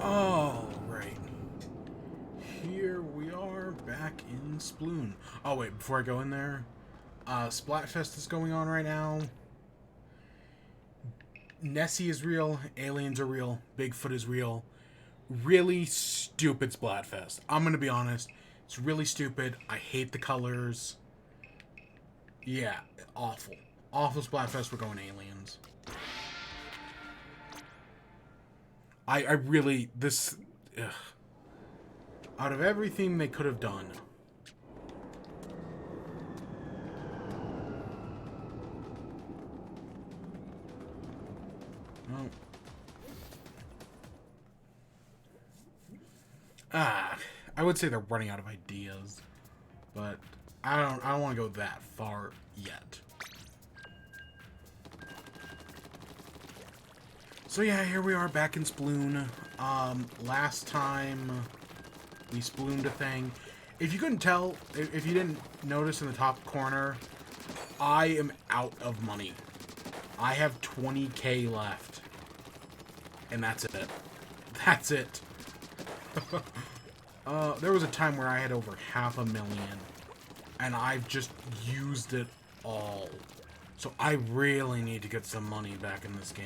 Oh, right. Here we are back in Sploon. Oh, wait, before I go in there, Splatfest is going on right now. Nessie is real, aliens are real, Bigfoot is real. Really stupid Splatfest. I'm gonna be honest. It's really stupid. I hate the colors. Yeah, awful. Awful Splatfest. We're going aliens. I really, this, ugh. Out of everything they could have done. Oh. I would say they're running out of ideas, but I don't want to go that far yet. So yeah, here we are back in Sploon. Last time we splooned a thing. If you couldn't tell, if you didn't notice in the top corner, I am out of money. I have 20k left. And that's it. That's it. There was a time where I had over 500,000. And I've just used it all. So I really need to get some money back in this game.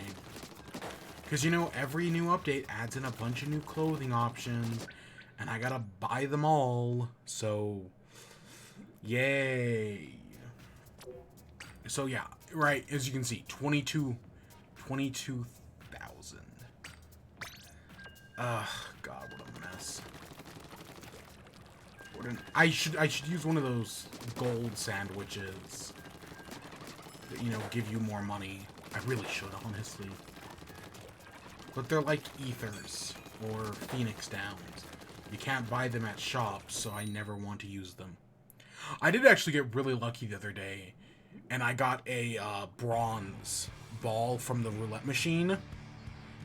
Because, you know, every new update adds in a bunch of new clothing options. And I gotta buy them all. So, yay. So, yeah. Right, as you can see, 22,000. Ugh, God, what a mess. I should use one of those gold sandwiches that, you know, give you more money. I really should, honestly. But they're like ethers or phoenix downs. You can't buy them at shops, so I never want to use them. I did actually get really lucky the other day, and I got a bronze ball from the roulette machine.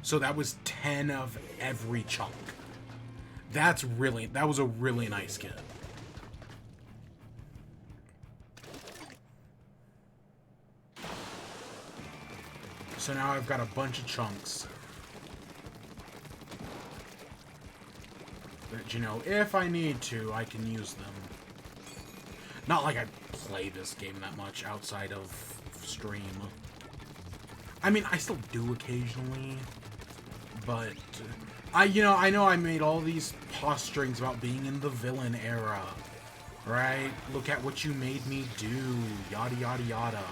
So that was 10 of every chunk. That was a really nice get. So now I've got a bunch of chunks. That, you know, if I need to, I can use them. Not like I play this game that much outside of stream. I mean, I still do occasionally. But, I know I made all these posturings about being in the villain era. Right? Look at what you made me do. Yada, yada, yada.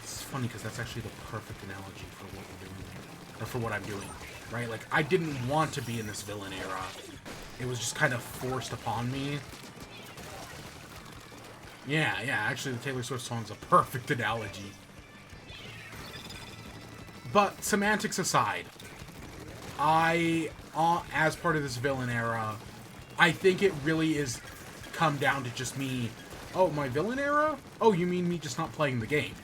It's funny because that's actually the perfect analogy for what we're doing here. Or for what I'm doing. Right? Like, I didn't want to be in this villain era. It was just kind of forced upon me. Yeah, actually the Taylor Swift song's a perfect analogy. But, semantics aside, as part of this villain era, I think it really is come down to just me. Oh, my villain era? Oh, you mean me just not playing the game?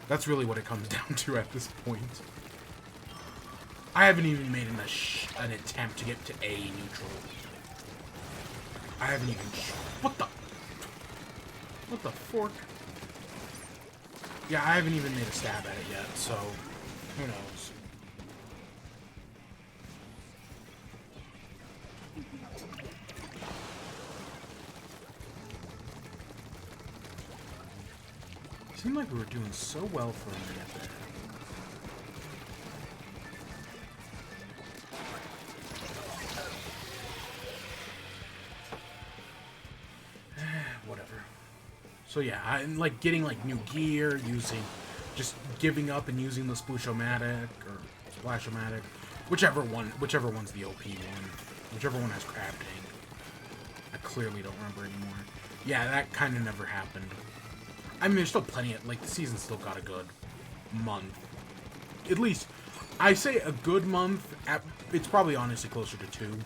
That's really what it comes down to at this point. I haven't even made an attempt to get to A neutral. I haven't even... What the fork? Yeah, I haven't even made a stab at it yet, so who knows. Seemed like we were doing so well for a minute there. Whatever. So yeah, I'm like getting like new gear, just giving up and using the Splooshomatic or Splashomatic, whichever one's the OP one, whichever one has crafting. I clearly don't remember anymore. Yeah, that kind of never happened. I mean, there's still plenty of, like, the season's still got a good month. At least, I say a good month, it's probably honestly closer to 2.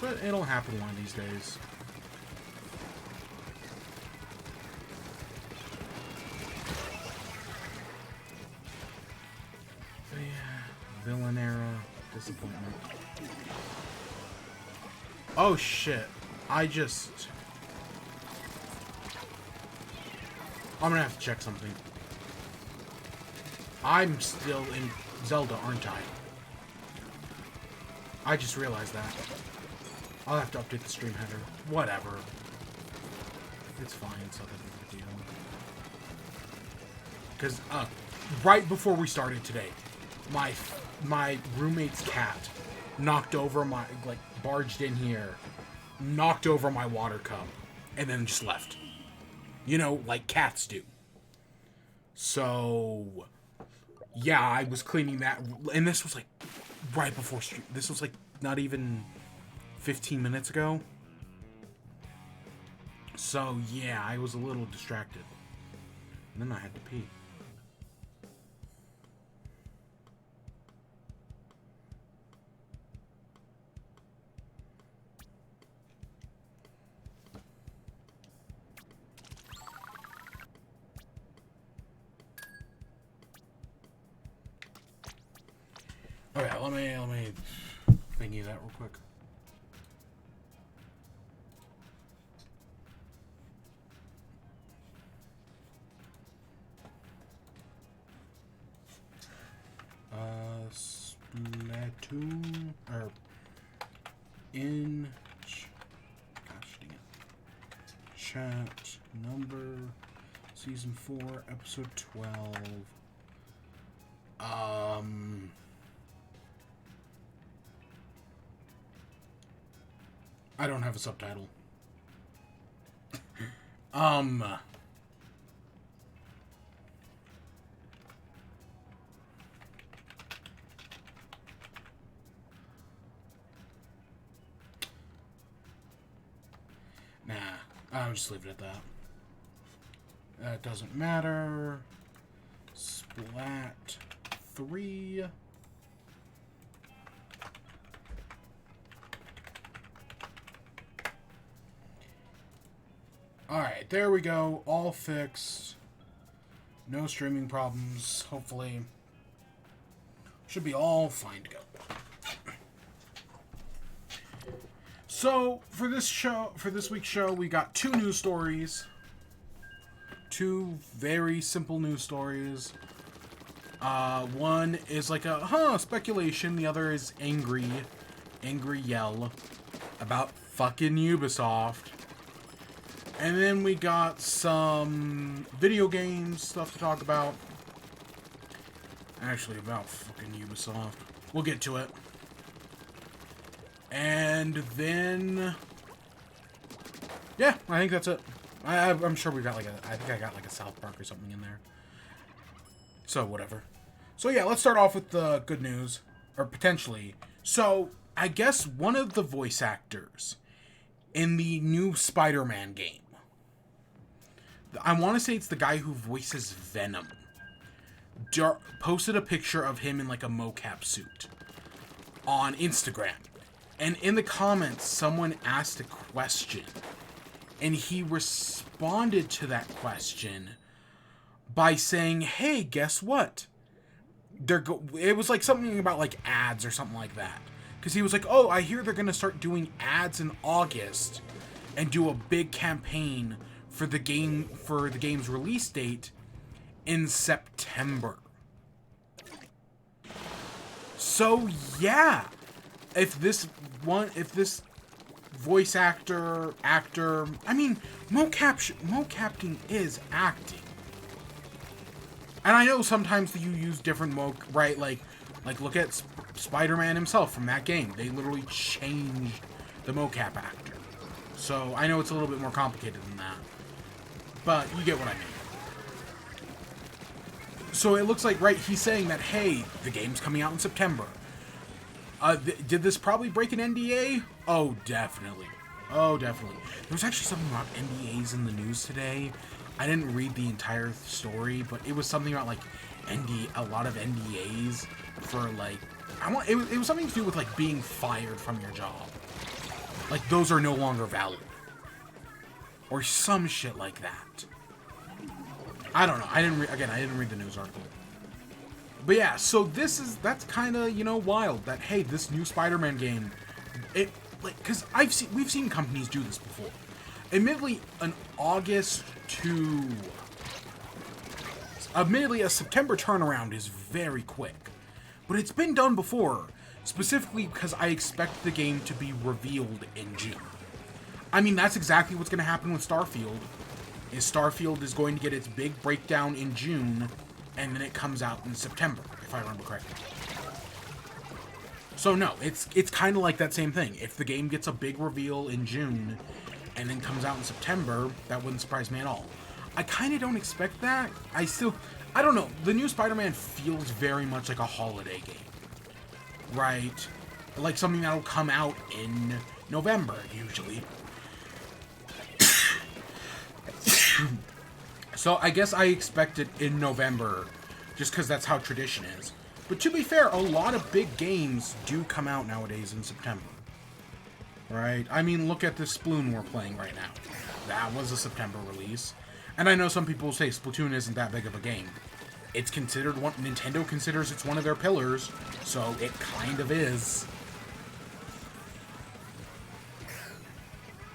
But it'll happen one of these days. But yeah, villain era, disappointment. Oh shit. I'm gonna have to check something. I'm still in Zelda, aren't I? I just realized that. I'll have to update the stream header. Whatever. It's fine. It's not that big of a deal. Because, right before we started today, my roommate's cat knocked over my, like, barged in here, knocked over my water cup, and then just left. You know, like cats do. So, yeah, I was cleaning that, and this was, like, right before stream. This was, like, not even 15 minutes ago. So, yeah, I was a little distracted. And then I had to pee. Okay, let me thingy that real quick. Splatoon, or gosh dang it. Chat number, season 4, episode 12. I don't have a subtitle. Nah, I'll just leave it at that. That doesn't matter. Splat 3. Alright, there we go. All fixed. No streaming problems, hopefully. Should be all fine to go. So, for this week's show, we got 2 news stories. 2 very simple news stories. One is like a, speculation. The other is angry yell about fucking Ubisoft. And then we got some video games stuff to talk about. Actually, about fucking Ubisoft. We'll get to it. And then, yeah, I think that's it. I'm sure we got like I think I got like a South Park or something in there. So, whatever. So, yeah, let's start off with the good news. Or potentially. So, I guess one of the voice actors in the new Spider-Man game, I want to say it's the guy who voices Venom, posted a picture of him in like a mocap suit on Instagram. And in the comments, someone asked a question. And he responded to that question by saying, hey, guess what? It was like something about like ads or something like that. Because he was like, oh, I hear they're going to start doing ads in August and do a big campaign for the game's release date in September. So, yeah. If this voice actor, I mean, mocapping is acting. And I know sometimes you use different right? Like look at Spider-Man himself from that game. They literally changed the mocap actor. So I know it's a little bit more complicated than that. But you get what I mean. So it looks like, right, he's saying that, hey, the game's coming out in September. Did this probably break an NDA? Oh, definitely. Oh, definitely. There was actually something about NDAs in the news today. I didn't read the entire story, but it was something about, like, a lot of NDAs for, like, it was something to do with, like, being fired from your job. Like, those are no longer valid. Or some shit like that. I don't know. I didn't read the news article. But yeah, so that's kind of, wild that, hey, this new Spider-Man game, because we've seen companies do this before. Admittedly, an August to admittedly, a September turnaround is very quick. But it's been done before, specifically because I expect the game to be revealed in June. I mean, that's exactly what's going to happen with Starfield. Starfield is going to get its big breakdown in June, and then it comes out in September, if I remember correctly. So no, it's kind of like that same thing. If the game gets a big reveal in June, and then comes out in September, that wouldn't surprise me at all. I kind of don't expect that. I don't know. The new Spider-Man feels very much like a holiday game, right? Like something that'll come out in November, usually. So I guess I expect it in November, just because that's how tradition is. But to be fair, a lot of big games do come out nowadays in September. Right? I mean, look at this Splatoon we're playing right now. That was a September release. And I know some people say Splatoon isn't that big of a game. It's considered one... Nintendo considers it's one of their pillars, so it kind of is.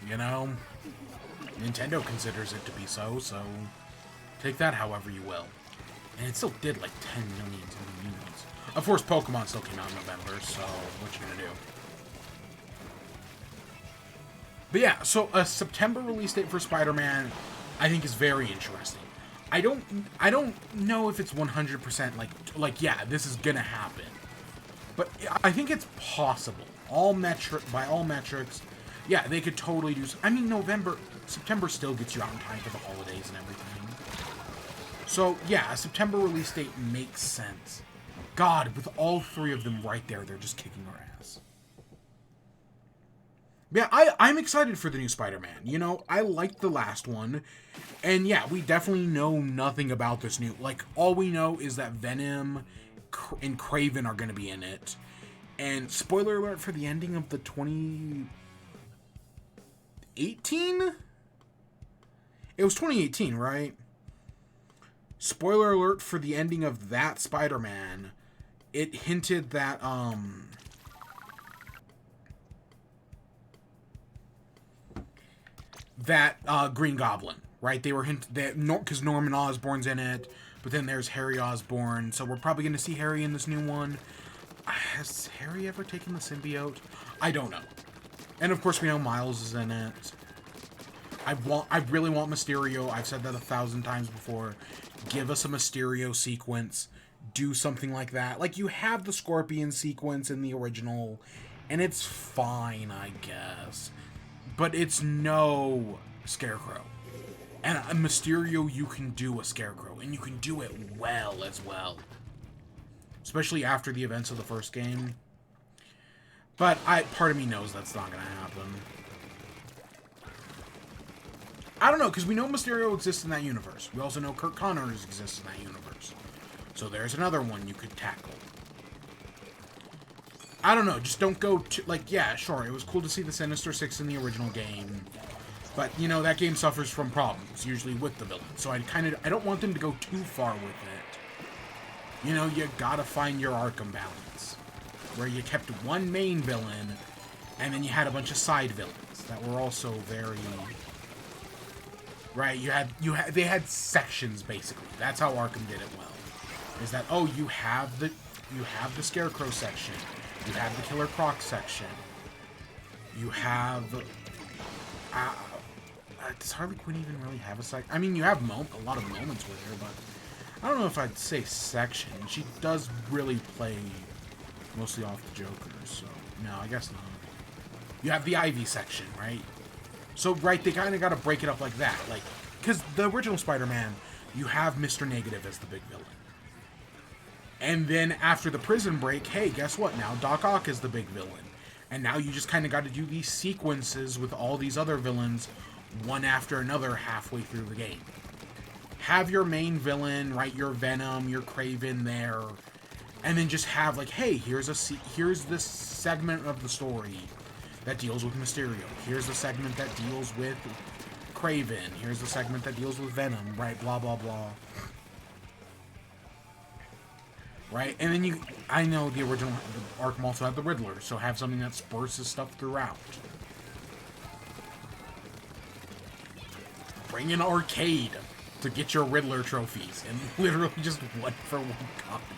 You know? Nintendo considers it to be so take that however you will. And it still did like 10 million units. Of course, Pokemon still came out in November, so what you gonna do? But yeah, so a September release date for Spider-Man, I think is very interesting. I don't know if it's 100% like yeah, this is gonna happen. But I think it's possible. By all metrics, yeah, they could totally do. I mean, September still gets you out in time for the holidays and everything. So yeah, a September release date makes sense. God, with all three of them right there, they're just kicking our ass. Yeah, I'm excited for the new Spider-Man. You know, I liked the last one. And yeah, we definitely know nothing about this new... Like, all we know is that Venom and Kraven are going to be in it. And spoiler alert for the ending of the 2018? It was 2018, right? Spoiler alert for the ending of that Spider-Man. It hinted that, Green Goblin, right? They were hinted that because Norman Osborn's in it, but then there's Harry Osborn, so we're probably going to see Harry in this new one. Has Harry ever taken the symbiote? I don't know. And of course we know Miles is in it. I really want Mysterio. I've said that 1,000 times before. Give us a Mysterio sequence. Do something like that. Like, you have the Scorpion sequence in the original, and it's fine, I guess. But it's no Scarecrow. And a Mysterio, you can do a Scarecrow, and you can do it well as well. Especially after the events of the first game. But part of me knows that's not going to happen. I don't know, because we know Mysterio exists in that universe. We also know Kurt Connors exists in that universe. So there's another one you could tackle. I don't know, just don't go to... Like, yeah, sure, it was cool to see the Sinister Six in the original game. But, you know, that game suffers from problems, usually with the villain. So I don't want them to go too far with it. You know, you gotta find your Arkham balance. Where you kept one main villain, and then you had a bunch of side villains that were also very... Right, they had sections, basically. That's how Arkham did it well. Is that, oh, you have the Scarecrow section. You have the Killer Croc section. You have... does Harley Quinn even really have a section? I mean, you have a lot of moments with her, but... I don't know if I'd say section. She does really play mostly off the Joker, so... No, I guess not. You have the Ivy section, right? So, right, they kind of got to break it up like that. Like, because the original Spider-Man, you have Mr. Negative as the big villain. And then after the prison break, hey, guess what? Now Doc Ock is the big villain. And now you just kind of got to do these sequences with all these other villains, one after another halfway through the game. Have your main villain, right, your Venom, your Kraven there, and then just have, like, hey, here's this segment of the story that deals with Mysterio. Here's the segment that deals with Kraven. Here's the segment that deals with Venom, right? Blah, blah, blah. Right? And then I know the original Arkham also had the Riddler, so have something that spurs his stuff throughout. Bring in Arcade. to get your Riddler trophies, and literally just 1-for-1 copy.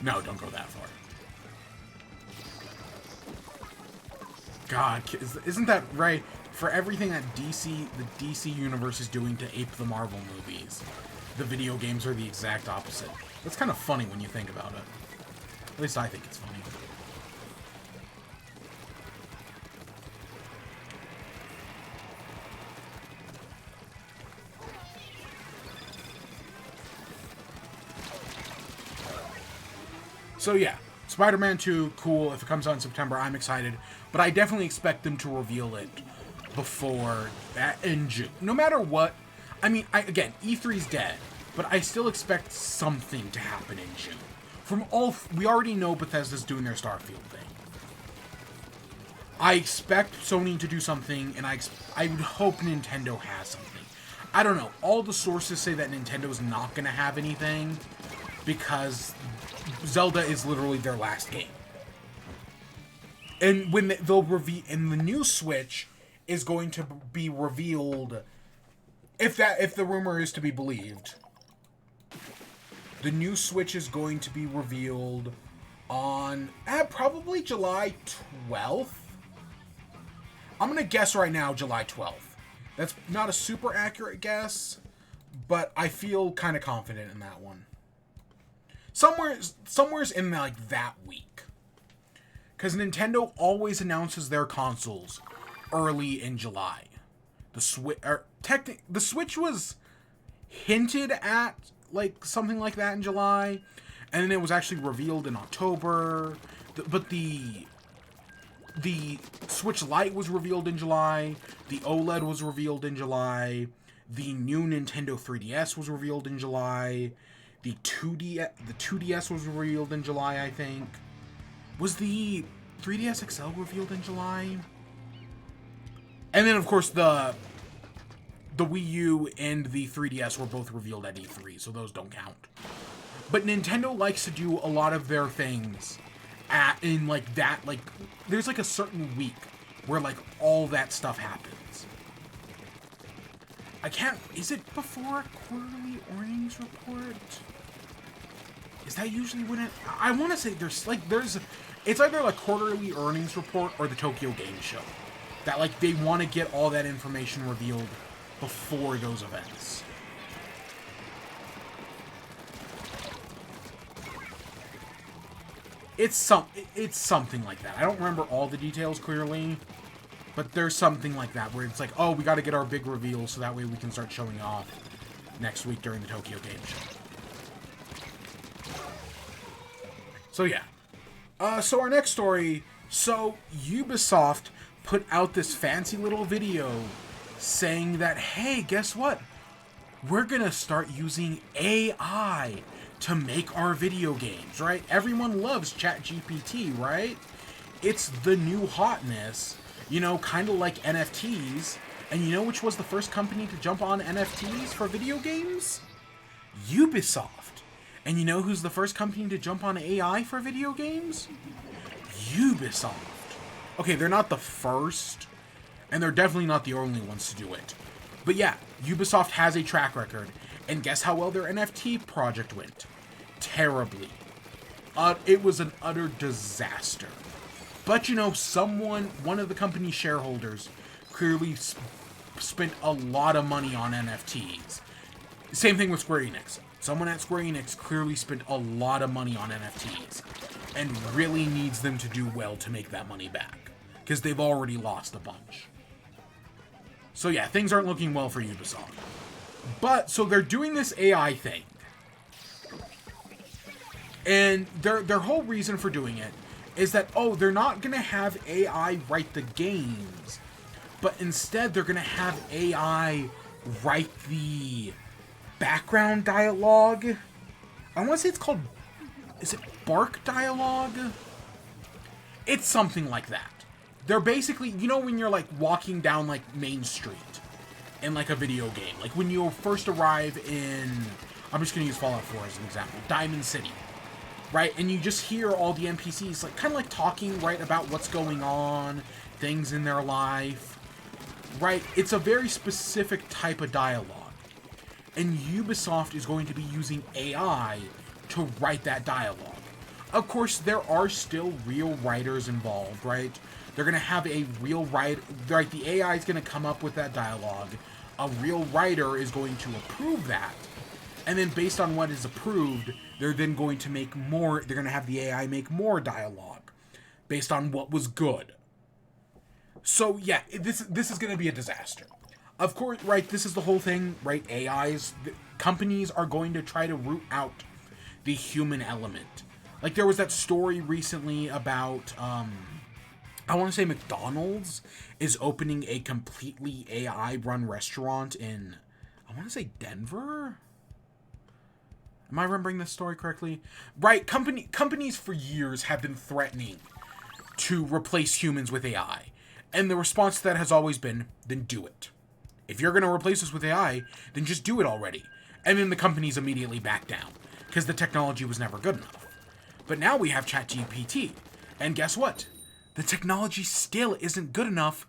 No, don't go that far. God, isn't that right? For everything that the DC universe is doing to ape the Marvel movies, the video games are the exact opposite. That's kind of funny when you think about it. At least I think it's funny. So yeah, Spider-Man 2, cool. If it comes out in September, I'm excited. But I definitely expect them to reveal it before that in June. No matter what, I mean, again, E3's dead, but I still expect something to happen in June. We already know Bethesda's doing their Starfield thing. I expect Sony to do something, and I would hope Nintendo has something. I don't know. All the sources say that Nintendo's not going to have anything because Zelda is literally their last game. And when they'll reveal, and the new Switch is going to be revealed, if the rumor is to be believed, the new Switch is going to be revealed on probably July 12th. I'm going to guess right now July 12th. That's not a super accurate guess, but I feel kind of confident in that one. Somewhere's in like that week. Because Nintendo always announces their consoles early in July. The Switch was hinted at like something like that in July, and then it was actually revealed in October. But the Switch Lite was revealed in July. The OLED was revealed in July. The new Nintendo 3DS was revealed in July. The 2DS was revealed in July, I think. Was the 3DS XL revealed in July? And then, of course, the Wii U and the 3DS were both revealed at E3, so those don't count. But Nintendo likes to do a lot of their things in like that, like, there's like a certain week where like all that stuff happens. Is it before a quarterly earnings report? Is that usually when I want to say it's either like quarterly earnings report or the Tokyo Game Show. That like they want to get all that information revealed before those events. It's something like that. I don't remember all the details clearly, but there's something like that where it's like, oh, we got to get our big reveal so that way we can start showing off next week during the Tokyo Game Show. So yeah. So our next story. So Ubisoft put out this fancy little video saying that, hey, guess what? We're gonna start using AI to make our video games, right? Everyone loves ChatGPT, right? It's the new hotness, you know, kind of like NFTs. And you know which was the first company to jump on NFTs for video games? Ubisoft. And you know who's the first company to jump on AI for video games? Ubisoft. Okay, they're not the first, and they're definitely not the only ones to do it. But yeah, Ubisoft has a track record, and guess how well their NFT project went? Terribly. It was an utter disaster. But you know, one of the company's shareholders clearly spent a lot of money on NFTs. Same thing with Square Enix. Someone at Square Enix clearly spent a lot of money on NFTs and really needs them to do well to make that money back, because they've already lost a bunch. So yeah, things aren't looking well for Ubisoft. But, so they're doing this AI thing. And their whole reason for doing it is that, oh, they're not going to have AI write the games, but instead they're going to have AI write the background dialogue. I want to say it's called, is it Bark Dialogue? It's something like that. They're basically, you know when you're like walking down like Main Street in like a video game, like when you first arrive in, I'm just going to use Fallout 4 as an example, Diamond City, right? And you just hear all the NPCs like kind of like talking, right, about what's going on, things in their life, right? It's a very specific type of dialogue. and Ubisoft is going to be using AI to write that dialogue. Of course, there are still real writers involved, right? They're going to have a real writer, right? The AI is going to come up with that dialogue. A real writer is going to approve that. And then based on what is approved, they're then going to make more, they're going to have the AI make more dialogue based on what was good. So yeah, this is going to be a disaster. Of course, right, this is the whole thing, right? Companies are going to try to root out the human element. Like, there was that story recently about, I want to say McDonald's is opening a completely AI-run restaurant in, I want to say Denver? Am I remembering this story correctly? Right, companies for years have been threatening to replace humans with AI. And the response to that has always been, then do it. If you're going to replace us with AI, then just do it already. And then the companies immediately back down, because the technology was never good enough. But now we have ChatGPT, and guess what? The technology still isn't good enough,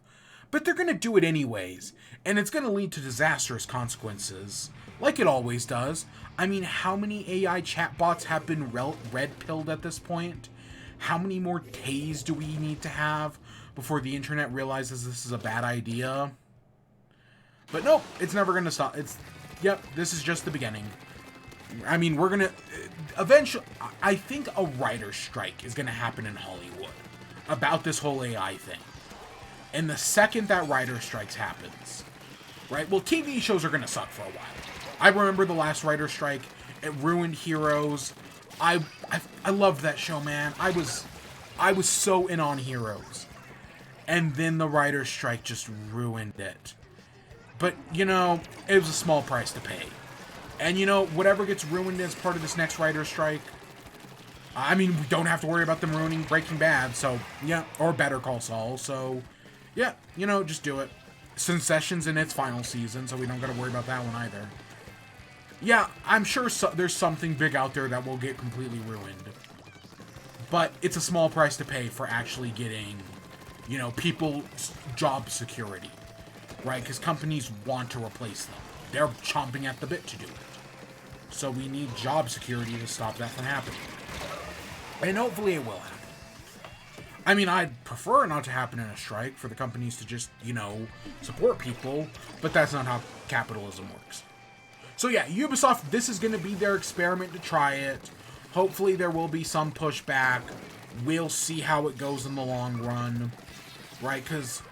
but they're going to do it anyways, and it's going to lead to disastrous consequences, like it always does. I mean, how many AI chatbots have been red-pilled at this point? How many more Tays do we need to have before the internet realizes this is a bad idea? But nope, it's never going to stop. Yep, this is just the beginning. I mean, we're gonna... Eventually, I think a writer's strike is gonna happen in Hollywood about this whole AI thing. And the second that writer's strike happens, right? Well, TV shows are gonna suck for a while. I remember the last writer's strike. It ruined Heroes. I loved that show, man. I was so in on Heroes. And then the writer's strike just ruined it. But, you know, it was a small price to pay. And, you know, whatever gets ruined as part of this next writer's strike, I mean, we don't have to worry about them ruining Breaking Bad, so, yeah, or Better Call Saul, so, yeah, you know, just do it. Succession's in its final season, so we don't gotta worry about that one either. Yeah, I'm sure there's something big out there that will get completely ruined. But it's a small price to pay for actually getting, you know, people's job security, right? Because companies want to replace them. They're chomping at the bit to do it. So we need job security to stop that from happening. And hopefully it will happen. I mean, I'd prefer not to happen in a strike for the companies to just, you know, support people, but that's not how capitalism works. So yeah, Ubisoft, this is going to be their experiment to try it. Hopefully there will be some pushback. We'll see how it goes in the long run. Right? Because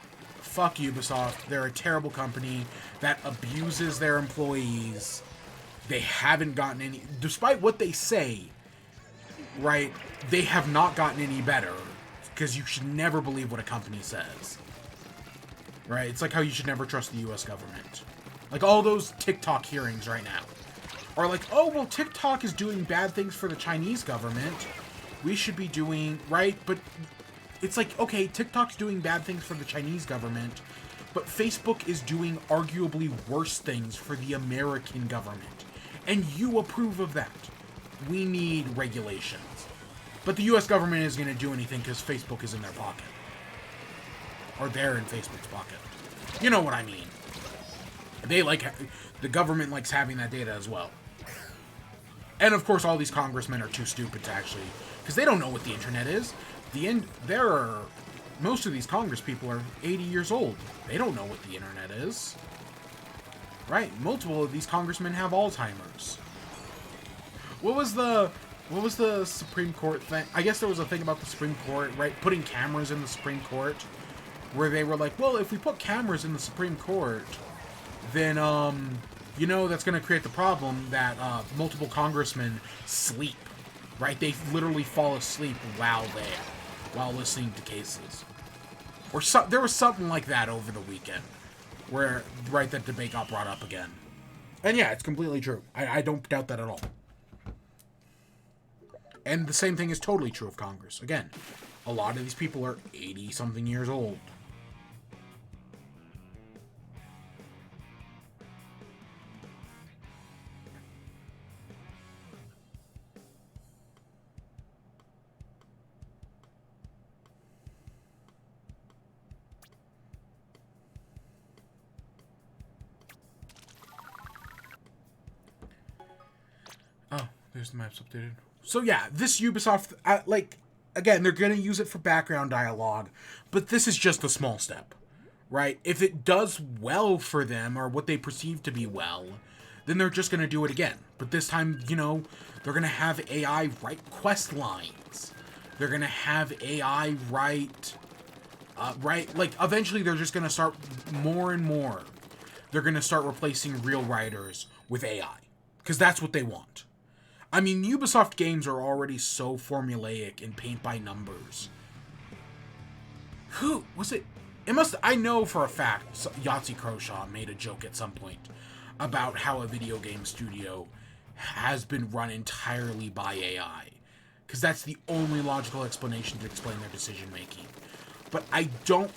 fuck Ubisoft. They're a terrible company that abuses their employees. They haven't gotten any... Despite what they say, right, they have not gotten any better. Because you should never believe what a company says. Right? It's like how you should never trust the U.S. government. Like all those TikTok hearings right now. Are like, oh, well, TikTok is doing bad things for the Chinese government. We should be doing... Right? But it's like, okay, TikTok's doing bad things for the Chinese government. But Facebook is doing arguably worse things for the American government. And you approve of that. We need regulations. But the U.S. government isn't going to do anything because Facebook is in their pocket. Or they're in Facebook's pocket. You know what I mean. They like... The government likes having that data as well. And of course all these congressmen are too stupid to actually... Because they don't know what the internet is. Most of these congress people are 80 years old. They don't know what the internet is. Right, multiple of these congressmen have Alzheimer's. What was the Supreme Court thing? I guess there was a thing about the Supreme Court, right? Putting cameras in the Supreme Court. Where they were like, well, if we put cameras in the Supreme Court, then, you know, that's going to create the problem that multiple congressmen sleep. Right? They literally fall asleep while listening to cases. Or there was something like that over the weekend. Where, right, that debate got brought up again. And yeah, it's completely true. I don't doubt that at all. And the same thing is totally true of Congress. Again, a lot of these people are 80-something years old. There's the maps updated. So yeah, this Ubisoft, like, again, they're going to use it for background dialogue, but this is just a small step, right? If it does well for them, or what they perceive to be well, then they're just going to do it again. But this time, you know, they're going to have AI write quest lines. They're going to have AI write, like, eventually they're just going to start more and more. They're going to start replacing real writers with AI, because that's what they want. I mean, Ubisoft games are already so formulaic and paint by numbers. Who was it? It must. I know for a fact Yahtzee Croshaw made a joke at some point about how a video game studio has been run entirely by AI, because that's the only logical explanation to explain their decision making. But I don't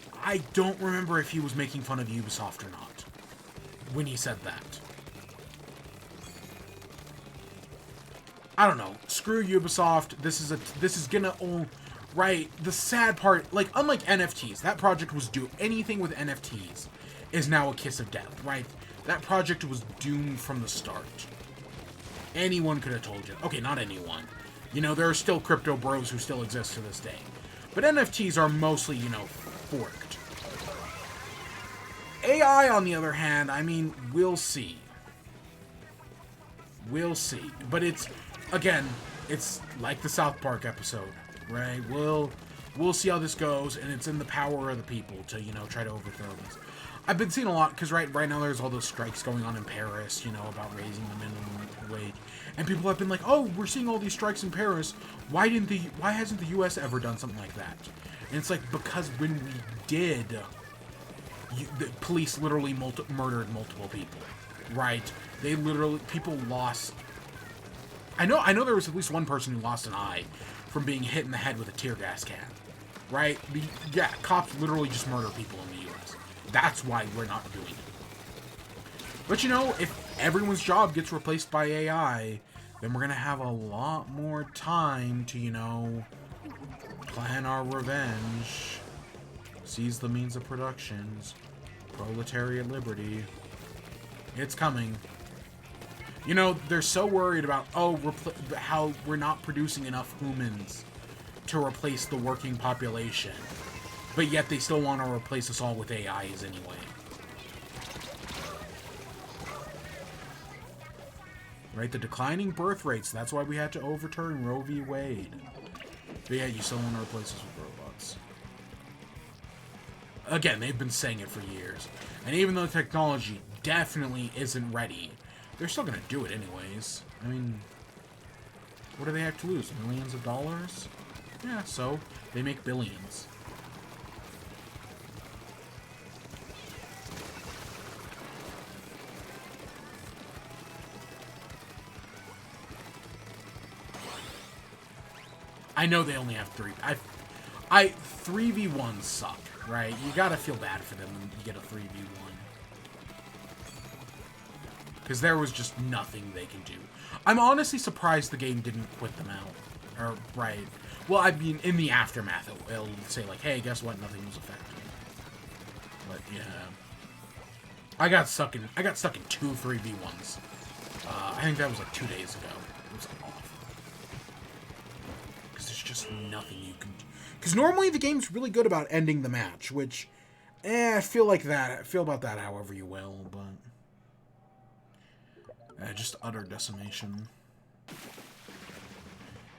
remember if he was making fun of Ubisoft or not when he said that. I don't know. Screw Ubisoft. This is gonna own. Right. The sad part, like, unlike NFTs, that project was due. Anything with NFTs is now a kiss of death, right? That project was doomed from the start. Anyone could have told you. Okay, not anyone. You know, there are still crypto bros who still exist to this day. But NFTs are mostly, you know, forked. AI, on the other hand, I mean, we'll see. We'll see. But it's, again, it's like the South Park episode, right? We'll see how this goes, and it's in the power of the people to, you know, try to overthrow this. I've been seeing a lot, because right now there's all those strikes going on in Paris, you know, about raising the minimum wage. And people have been like, oh, we're seeing all these strikes in Paris. Why hasn't the U.S. ever done something like that? And it's like, because when we did, the police literally murdered multiple people, right? They literally, people lost. I know there was at least one person who lost an eye from being hit in the head with a tear gas can, right? Yeah, cops literally just murder people in the U.S. That's why we're not doing it. But you know, if everyone's job gets replaced by AI, then we're gonna have a lot more time to, you know, plan our revenge, seize the means of productions, proletariat liberty. It's coming. You know, they're so worried about, how we're not producing enough humans to replace the working population. But yet they still want to replace us all with AIs anyway. Right, the declining birth rates, that's why we had to overturn Roe v. Wade. But yeah, you still want to replace us with robots. Again, they've been saying it for years. And even though the technology definitely isn't ready, they're still going to do it anyways. I mean, what do they have to lose? Millions of dollars? Yeah, so they make billions. I know they only have 3. 3v1s suck, right? You gotta feel bad for them when you get a 3v1. Because there was just nothing they can do. I'm honestly surprised the game didn't quit them out. Or, right. Well, I mean, in the aftermath, it'll say, like, hey, guess what? Nothing was affected. But, yeah. I got stuck in 2 3v1s. I think that was, like, 2 days ago. It was awful. Because there's just nothing you can do. Because normally the game's really good about ending the match, which, I feel about that however you will, but... just utter decimation.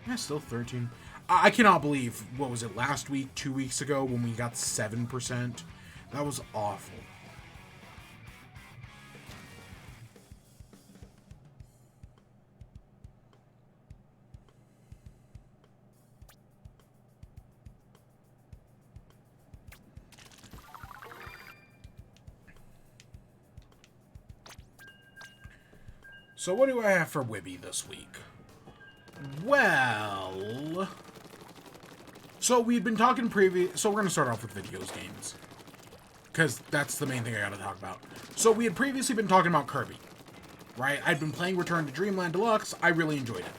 Yeah, still 13. I cannot believe, what was it, last week, 2 weeks ago, when we got 7%? That was awful. So what do I have for WIBE this week? Well... So we've been talking so we're going to start off with videos games. Because that's the main thing I got to talk about. So we had previously been talking about Kirby. Right? I'd been playing Return to Dreamland Deluxe. I really enjoyed it.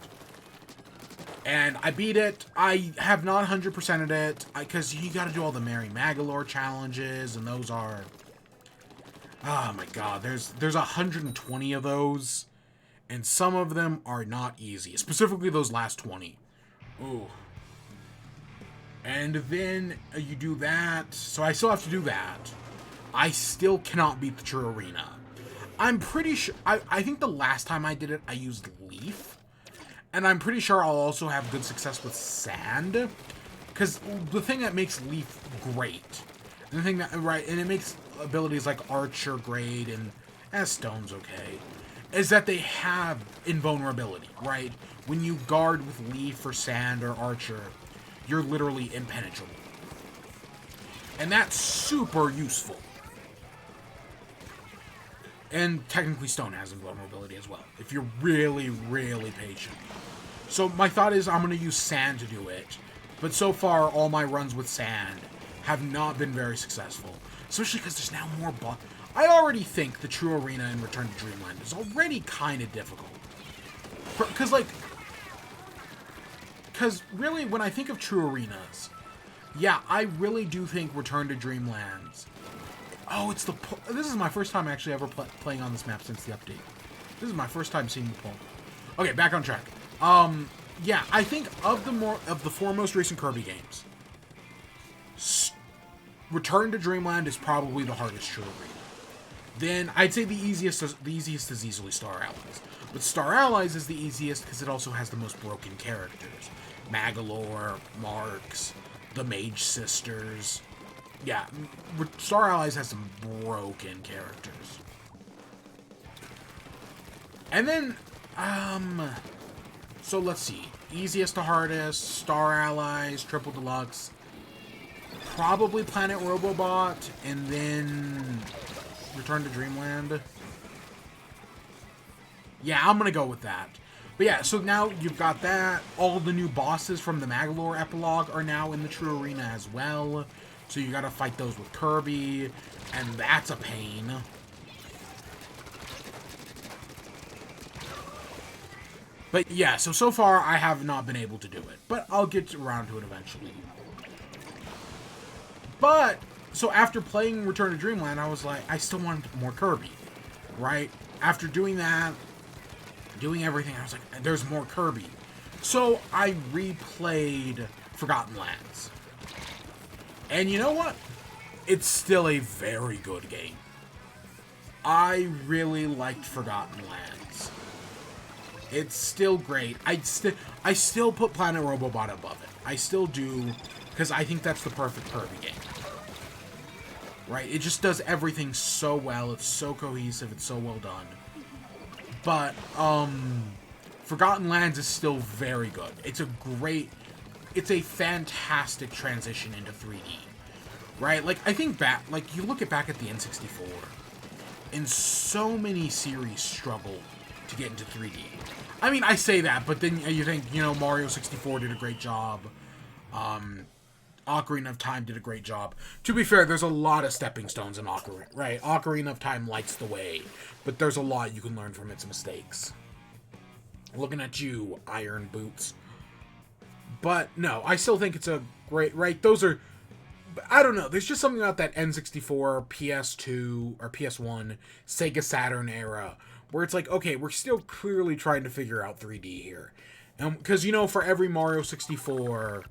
And I beat it. I have not 100%ed it. Because you got to do all the Mary Magalore challenges. And those are... Oh my god. There's 120 of those. And some of them are not easy. Specifically those last 20. Ooh. And then you do that. So I still have to do that. I still cannot beat the True Arena. I'm pretty sure... I think the last time I did it, I used Leaf. And I'm pretty sure I'll also have good success with Sand. Because the thing that makes Leaf great... The thing that... Right, and it makes abilities like Archer great and Stone's okay. Is that they have invulnerability, right? When you guard with Leaf or Sand or Archer, you're literally impenetrable. And that's super useful. And technically Stone has invulnerability as well, if you're really, really patient. So my thought is I'm going to use Sand to do it. But so far, all my runs with Sand have not been very successful. Especially because there's now more I already think the True Arena in Return to Dreamland is already kind of difficult. Because really, when I think of True Arenas, yeah, I really do think Return to Dreamlands. Oh, it's the... This is my first time actually ever playing on this map since the update. This is my first time seeing the pull. Okay, back on track. Yeah, I think of the four most recent Kirby games, Return to Dreamland is probably the hardest True Arena. Then I'd say the easiest is easily Star Allies. But Star Allies is the easiest because it also has the most broken characters. Magalore, Marks, the Mage Sisters. Yeah, Star Allies has some broken characters. And then, so let's see. Easiest to hardest, Star Allies, Triple Deluxe, probably Planet Robobot, and then Return to Dreamland. Yeah, I'm gonna go with that. But yeah, so now you've got that. All the new bosses from the Magalore epilogue are now in the True Arena as well. So you gotta fight those with Kirby, and that's a pain. But yeah, so far I have not been able to do it. But I'll get around to it eventually. But, so after playing Return to Dreamland, I was like, I still wanted more Kirby. Right? After doing that, doing everything, I was like, there's more Kirby. So I replayed Forgotten Lands. And you know what? It's still a very good game. I really liked Forgotten Lands. It's still great. I still put Planet Robobot above it. I still do, because I think that's the perfect Kirby game. Right? It just does everything so well. It's so cohesive. It's so well done. But, Forgotten Lands is still very good. It's a fantastic transition into 3D. Right? Like, I think back, like, you look back at the N64, and so many series struggle to get into 3D. I mean, I say that, but then you think, you know, Mario 64 did a great job. Ocarina of Time did a great job. To be fair, there's a lot of stepping stones in Ocarina, right? Ocarina of Time lights the way, but there's a lot you can learn from its mistakes. Looking at you, Iron Boots. But, no, I still think it's a great, right? Those are, I don't know, there's just something about that N64, PS2, or PS1, Sega Saturn era, where it's like, okay, we're still clearly trying to figure out 3D here. Because, you know, for every Mario 64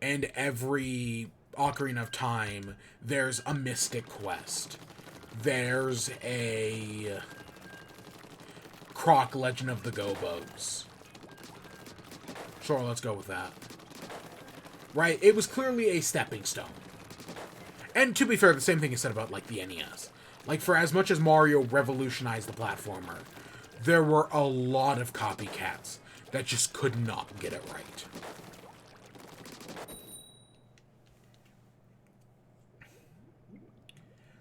and every Ocarina of Time, there's a Mystic Quest. There's a Croc Legend of the Gobos. Sure, let's go with that. Right? It was clearly a stepping stone. And to be fair, the same thing is said about, like, the NES. Like, for as much as Mario revolutionized the platformer, there were a lot of copycats that just could not get it right.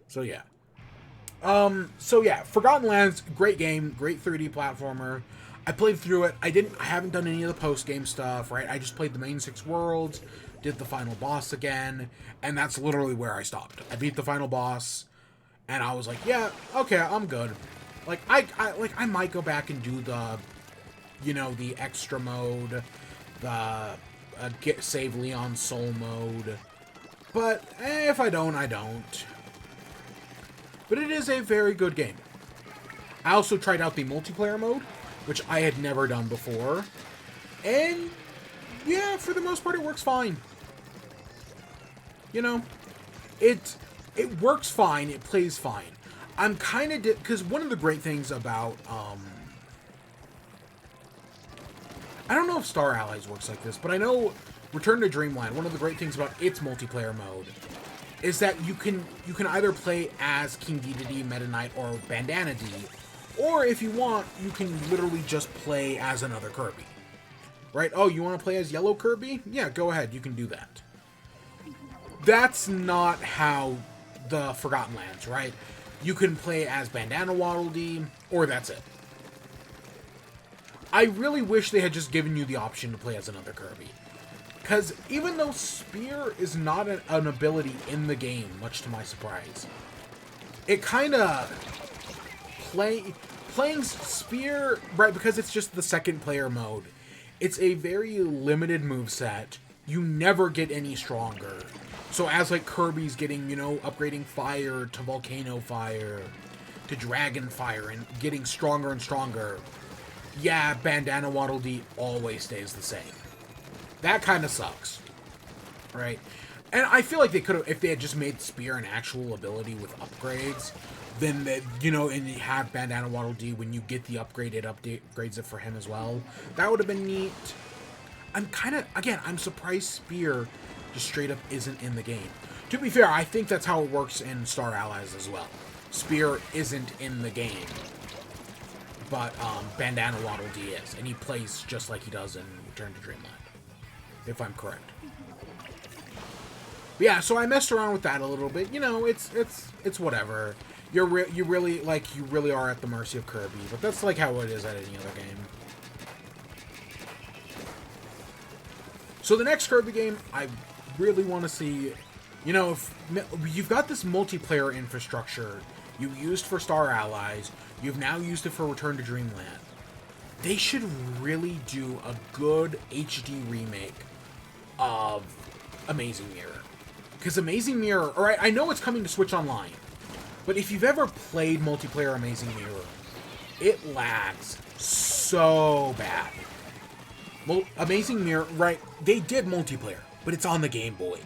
So, yeah. Forgotten Lands, great game, great 3D platformer. I played through it. I haven't done any of the post-game stuff, right? I just played the main 6 worlds, did the final boss again, and that's literally where I stopped. I beat the final boss, and I was like, yeah, okay, I'm good. Like, I might go back and do the, you know, the extra mode, the get save Leon soul mode. But if I don't, I don't. But it is a very good game. I also tried out the multiplayer mode, which I had never done before. And yeah, for the most part, it works fine. You know, it works fine. It plays fine. I'm kind of because one of the great things about I don't know if Star Allies works like this, but I know Return to Dreamland, one of the great things about its multiplayer mode is that you can either play as King Dedede, Meta Knight, or Bandana D, or if you want, you can literally just play as another Kirby. Right? Oh, you want to play as Yellow Kirby? Yeah, go ahead, you can do that. That's not how the Forgotten Lands, right? You can play as Bandana Waddle Dee, or that's it. I really wish they had just given you the option to play as another Kirby. Because even though Spear is not an ability in the game, much to my surprise, it kind of... Playing Spear, right, because it's just the second player mode, it's a very limited moveset. You never get any stronger. So as, like, Kirby's getting, you know, upgrading Fire to Volcano Fire, to Dragon Fire, and getting stronger and stronger, yeah, Bandana Waddle Dee always stays the same. That kind of sucks, right? And I feel like they could have, if they had just made Spear an actual ability with upgrades, then, they, you know, and you have Bandana Waddle Dee, when you get the upgrade, it upgrades it for him as well. That would have been neat. I'm kind of, again, I'm surprised Spear just straight up isn't in the game. To be fair, I think that's how it works in Star Allies as well. Spear isn't in the game, but Bandana Waddle Dee is, and he plays just like he does in Return to Dreamland, if I'm correct. But yeah, so I messed around with that a little bit. You know, it's whatever. You really are at the mercy of Kirby, but that's like how it is at any other game. So the next Kirby game, I really want to see, you know, if you've got this multiplayer infrastructure you used for Star Allies, you've now used it for Return to Dreamland. They should really do a good HD remake of Amazing Mirror. Because Amazing Mirror, alright, I know it's coming to Switch Online, but if you've ever played multiplayer Amazing Mirror, it lags so bad. Well, Amazing Mirror, right, they did multiplayer, but it's on the Game Boy.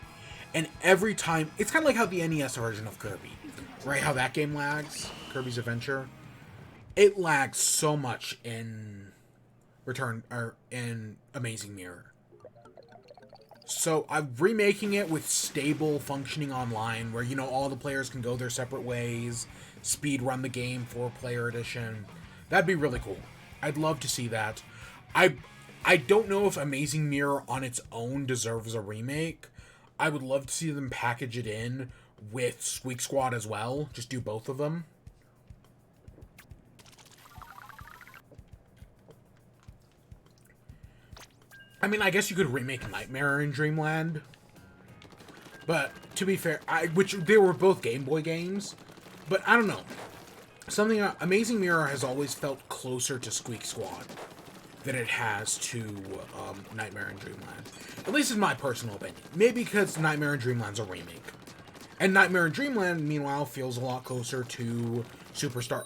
And every time, it's kind of like how the NES version of Kirby, right, how that game lags, Kirby's Adventure, it lags so much in in Amazing Mirror. So I'm remaking it with stable functioning online, where, you know, all the players can go their separate ways, speed run the game, 4-player edition. That'd be really cool. I'd love to see that. I don't know if Amazing Mirror on its own deserves a remake. I would love to see them package it in with Squeak Squad as well. Just do both of them. I mean, I guess you could remake Nightmare in Dreamland. But, to be fair, which they were both Game Boy games. But, I don't know. Amazing Mirror has always felt closer to Squeak Squad than it has to Nightmare in Dreamland. At least in my personal opinion. Maybe because Nightmare in Dreamland's a remake. And Nightmare in Dreamland, meanwhile, feels a lot closer to Superstar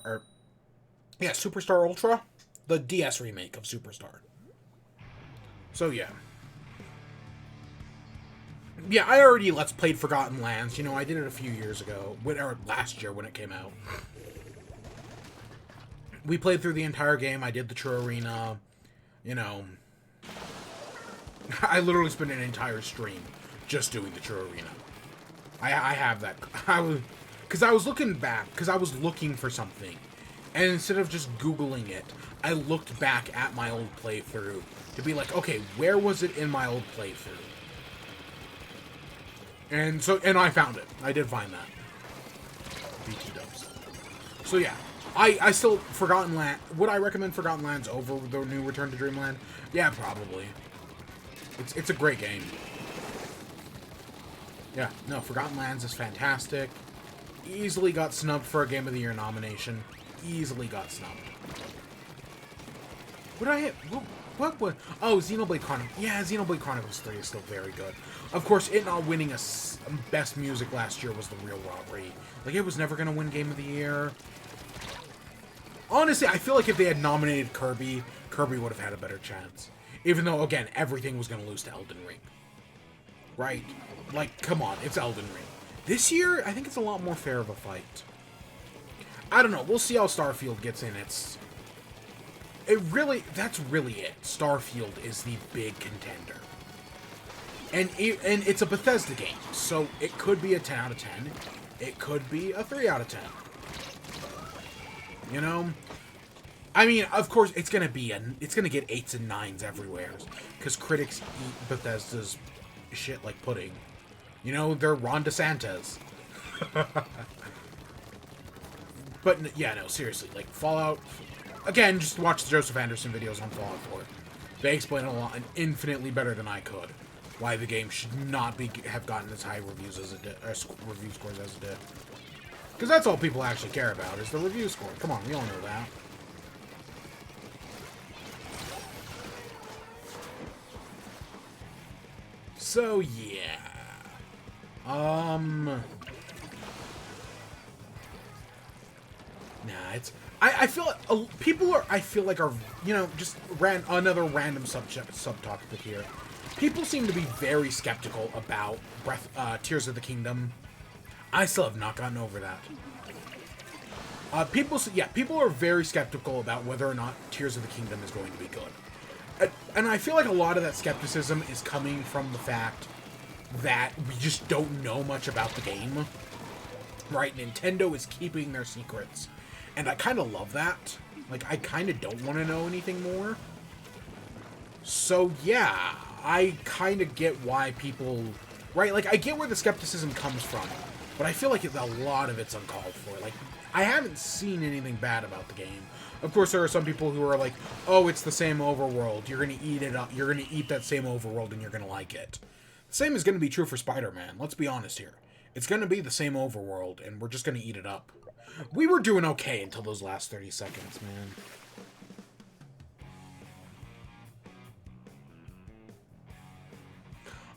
Ultra, the DS remake of Superstar. So, yeah. Yeah, I already Let's Played Forgotten Lands. You know, I did it a few years ago. Or last year when it came out. We played through the entire game. I did the True Arena. You know, I literally spent an entire stream just doing the True Arena. I have that. Because I was looking back, because I was looking for something. And instead of just Googling it, I looked back at my old playthrough to be like, okay, where was it in my old playthrough? And I found it. I did find that. BT dubs. So yeah. I still, Forgotten Land, would I recommend Forgotten Lands over the new Return to Dreamland? Yeah, probably. It's a great game. Yeah, no, Forgotten Lands is fantastic. Easily got snubbed for a Game of the Year nomination. Easily got snubbed. What did I hit? What? Oh, Xenoblade Chronicles. Yeah, Xenoblade Chronicles 3 is still very good. Of course, it not winning a Best Music last year was the real robbery. Like, it was never going to win Game of the Year. Honestly, I feel like if they had nominated Kirby, Kirby would have had a better chance. Even though, again, everything was going to lose to Elden Ring. Right? Like, come on, it's Elden Ring. This year, I think it's a lot more fair of a fight. I don't know. We'll see how Starfield gets in. That's really it. Starfield is the big contender. And it's a Bethesda game, so it could be a 10 out of 10. It could be a 3 out of 10. You know? I mean, of course, it's gonna get 8s and 9s everywhere, because critics eat Bethesda's shit like pudding. You know, they're Ron DeSantis. But, yeah, no, seriously, like, Fallout... Again, just watch the Joseph Anderson videos on Fallout 4. They explain a lot, and infinitely better than I could, why the game should not have gotten as high reviews as it did, or review scores as it did. Because that's all people actually care about, is the review score. Come on, we all know that. So, yeah. Nah, it's... I feel like people are... I feel like are... You know, just another random subtopic here. People seem to be very skeptical about Tears of the Kingdom. I still have not gotten over that. People are very skeptical about whether or not Tears of the Kingdom is going to be good. And I feel like a lot of that skepticism is coming from the fact that we just don't know much about the game. Right? Nintendo is keeping their secrets. And I kind of love that. Like, I kind of don't want to know anything more. So, yeah, I kind of get why people... Right? Like, I get where the skepticism comes from. But I feel like a lot of it's uncalled for. Like, I haven't seen anything bad about the game. Of course, there are some people who are like, oh, it's the same overworld. You're going to eat it up. You're going to eat that same overworld and you're going to like it. The same is going to be true for Spider-Man. Let's be honest here. It's going to be the same overworld and we're just going to eat it up. We were doing okay until those last 30 seconds, man.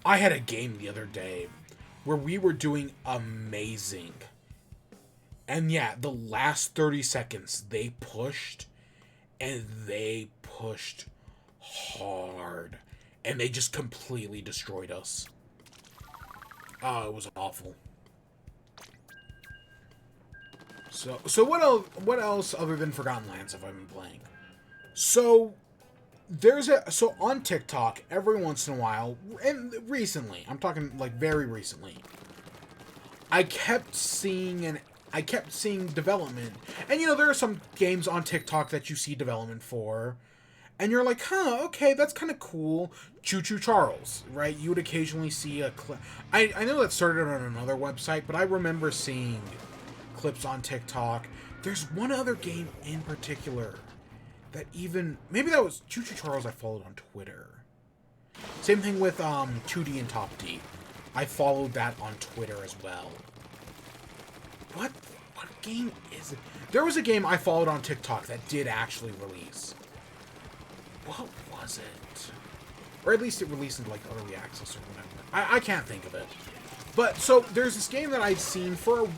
I had a game the other day where we were doing amazing. And yeah, the last 30 seconds, they pushed. And they pushed hard. And they just completely destroyed us. Oh, it was awful. So what else other than Forgotten Lands have I been playing? So on TikTok, every once in a while, and recently, I'm talking like very recently, I kept seeing development. And you know, there are some games on TikTok that you see development for, and you're like, huh, okay, that's kind of cool. Choo Choo Charles, right? You would occasionally see a clip. I know that started on another website, but I remember seeing clips on TikTok. There's one other game in particular that maybe that was Choo Choo Charles I followed on Twitter. Same thing with 2D and Top D. I followed that on Twitter as well. What game is it? There was a game I followed on TikTok that did actually release. What was it? Or at least it released in like early access or whatever. I can't think of it. But so there's this game that I've seen for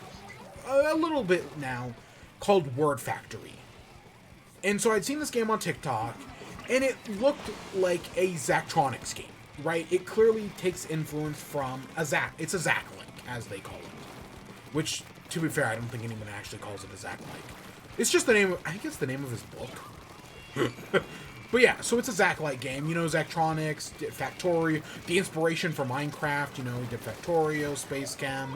a little bit now called Word Factory. And so I'd seen this game on TikTok, and it looked like a Zachtronics game, right? It clearly takes influence from it's a Zack-like, as they call it. Which, to be fair, I don't think anyone actually calls it a Zack-like. It's just the name I think it's the name of his book. But yeah, so it's a Zack-like game. You know, Zachtronics, did Factorio, the inspiration for Minecraft, you know, he did Factorio, Space Chem,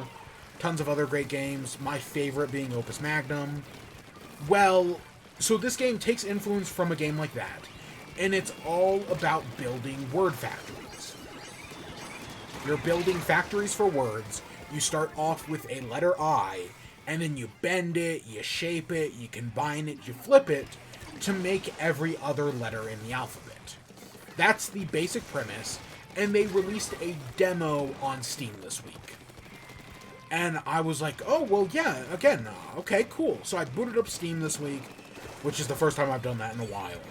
tons of other great games, my favorite being Opus Magnum. Well, so this game takes influence from a game like that, and it's all about building word factories. You're building factories for words. You start off with a letter I, and then you bend it, you shape it, you combine it, you flip it, to make every other letter in the alphabet. That's the basic premise, and they released a demo on Steam this week. And I was like, oh, well, yeah, again, okay, cool. So I booted up Steam this week, which is the first time I've done that in a while.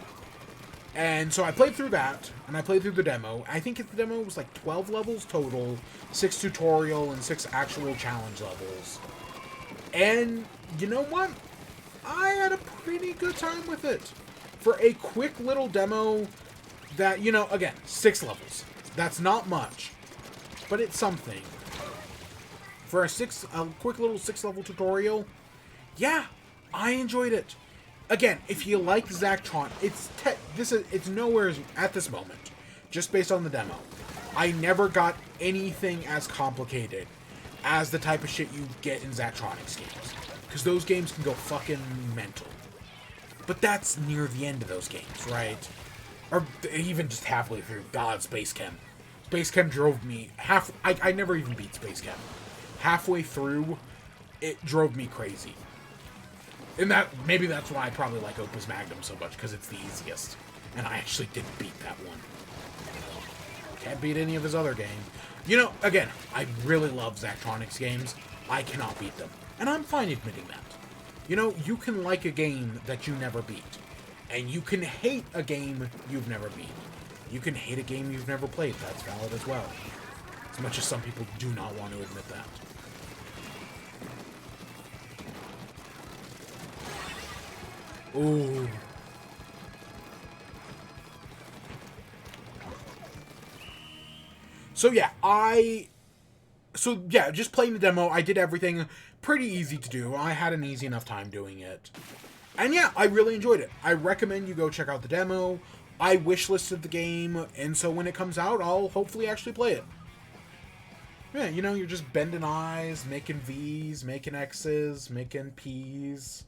And so I played through that, and I played through the demo. I think the demo was like 12 levels total, 6 tutorial, and 6 actual challenge levels. And you know what? I had a pretty good time with it. For a quick little demo that, you know, again, 6 levels. That's not much, but it's something. For a quick little 6-level tutorial, yeah, I enjoyed it. Again, if you like Zachtronics, it's nowhere at this moment, just based on the demo. I never got anything as complicated as the type of shit you get in Zachtronics games, because those games can go fucking mental. But that's near the end of those games, right? Or even just halfway through. God, Space Chem. Space Chem drove me I never even beat Space Chem. Halfway through, it drove me crazy. And maybe that's why I probably like Opus Magnum so much, because it's the easiest. And I actually didn't beat that one. Can't beat any of his other games. You know, again, I really love Zachtronics games. I cannot beat them. And I'm fine admitting that. You know, you can like a game that you never beat. And you can hate a game you've never beat. You can hate a game you've never played. That's valid as well. As much as some people do not want to admit that. Ooh. So yeah, just playing the demo, I did everything pretty easy to do. I had an easy enough time doing it. And yeah, I really enjoyed it. I recommend you go check out the demo. I wishlisted the game, and so when it comes out, I'll hopefully actually play it. Yeah, you know, you're just bending I's, making V's, making X's, making P's.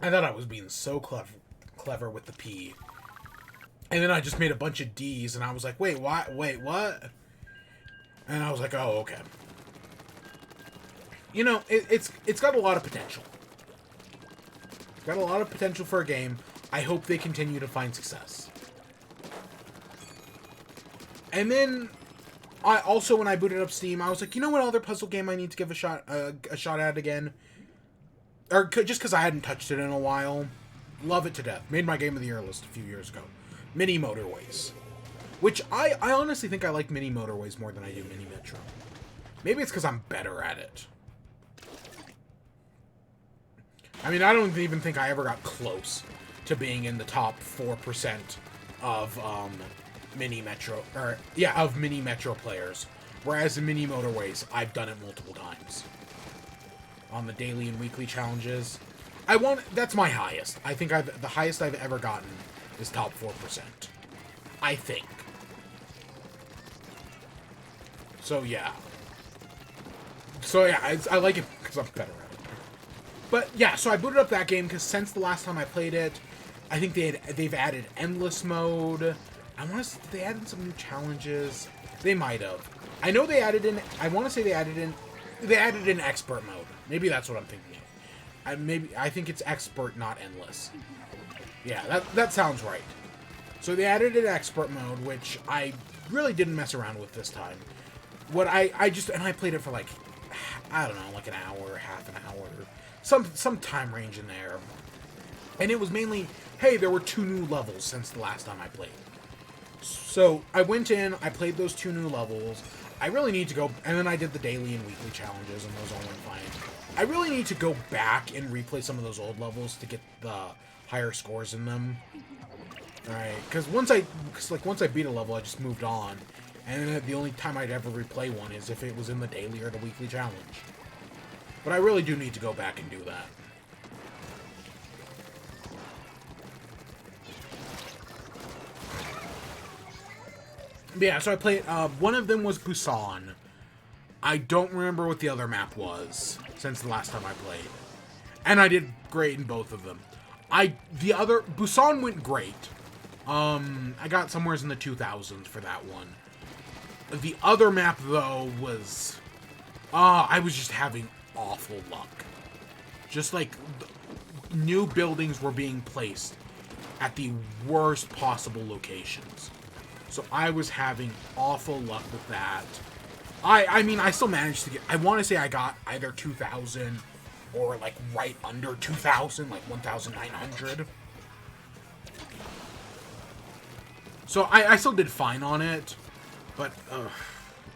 I thought I was being so clever with the P. And then I just made a bunch of D's, and I was like, wait, what? Wait, what? And I was like, oh, okay. You know, it's got a lot of potential. It's got a lot of potential for a game. I hope they continue to find success. And then, when I booted up Steam, I was like, you know what other puzzle game I need to give a shot at again? Or just because I hadn't touched it in a while. Love it to death. Made my Game of the Year list a few years ago. Mini Motorways. Which, I honestly think I like Mini Motorways more than I do Mini Metro. Maybe it's because I'm better at it. I mean, I don't even think I ever got close to being in the top 4% of, Mini Metro players. Whereas in Mini Motorways, I've done it multiple times. On the daily and weekly challenges. That's my highest. I think the highest I've ever gotten is top 4%. I think. So yeah. I like it because I'm better at it. But yeah, so I booted up that game because since the last time I played it, I think they've added endless mode. I want to. They added some new challenges. They might have. I know they added in. I want to say they added in expert mode. Maybe that's what I'm thinking of. I think it's expert, not endless. Yeah, that sounds right. So they added an expert mode, which I really didn't mess around with this time. I played it for like, I don't know, like an hour, half an hour, some time range in there. And it was mainly, hey, there were 2 new levels since the last time I played. So I went in, I played those 2 new levels. I really need to go, and then I did the daily and weekly challenges, and those all went fine. I really need to go back and replay some of those old levels to get the higher scores in them. Alright, because once I beat a level, I just moved on. And then the only time I'd ever replay one is if it was in the daily or the weekly challenge. But I really do need to go back and do that. Yeah, so I played, one of them was Busan. I don't remember what the other map was since the last time I played. And I did great in both of them. Busan went great. I got somewhere in the 2000s for that one. The other map, though, was, I was just having awful luck. Just like, new buildings were being placed at the worst possible locations. So I was having awful luck with that. I mean, I still managed to get, I want to say I got either 2,000 or like right under 2,000, like 1,900. So I still did fine on it, but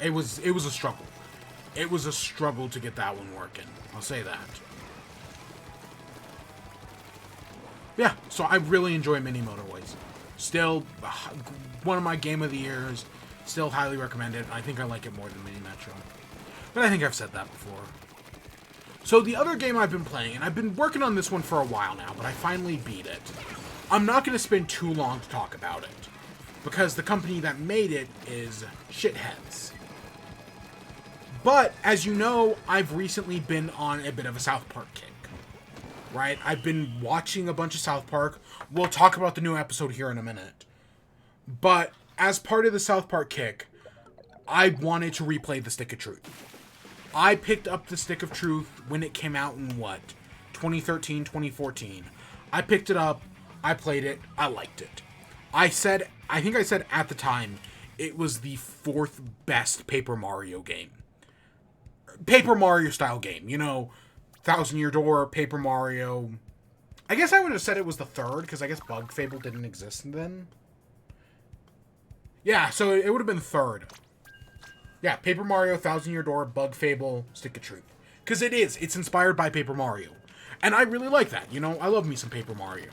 it was a struggle. It was a struggle to get that one working. I'll say that. Yeah, so I really enjoy Mini Motorways. Still, one of my Game of the Years. Still highly recommend it. I think I like it more than Mini Metro. But I think I've said that before. So the other game I've been playing, and I've been working on this one for a while now, but I finally beat it. I'm not going to spend too long to talk about it, because the company that made it is Shitheads. But, as you know, I've recently been on a bit of a South Park kick. Right? I've been watching a bunch of South Park. We'll talk about the new episode here in a minute. But, as part of the South Park kick, I wanted to replay the Stick of Truth. I picked up the Stick of Truth when it came out in, 2013, 2014. I picked it up, I played it, I liked it. I think I said at the time, it was the 4th best Paper Mario game. Paper Mario style game, you know, Thousand Year Door, Paper Mario. I guess I would have said it was the 3rd, because I guess Bug Fable didn't exist then. Yeah, so it would have been 3rd. Yeah, Paper Mario, Thousand Year Door, Bug Fable, Stick of Truth. Because it's inspired by Paper Mario. And I really like that, you know, I love me some Paper Mario.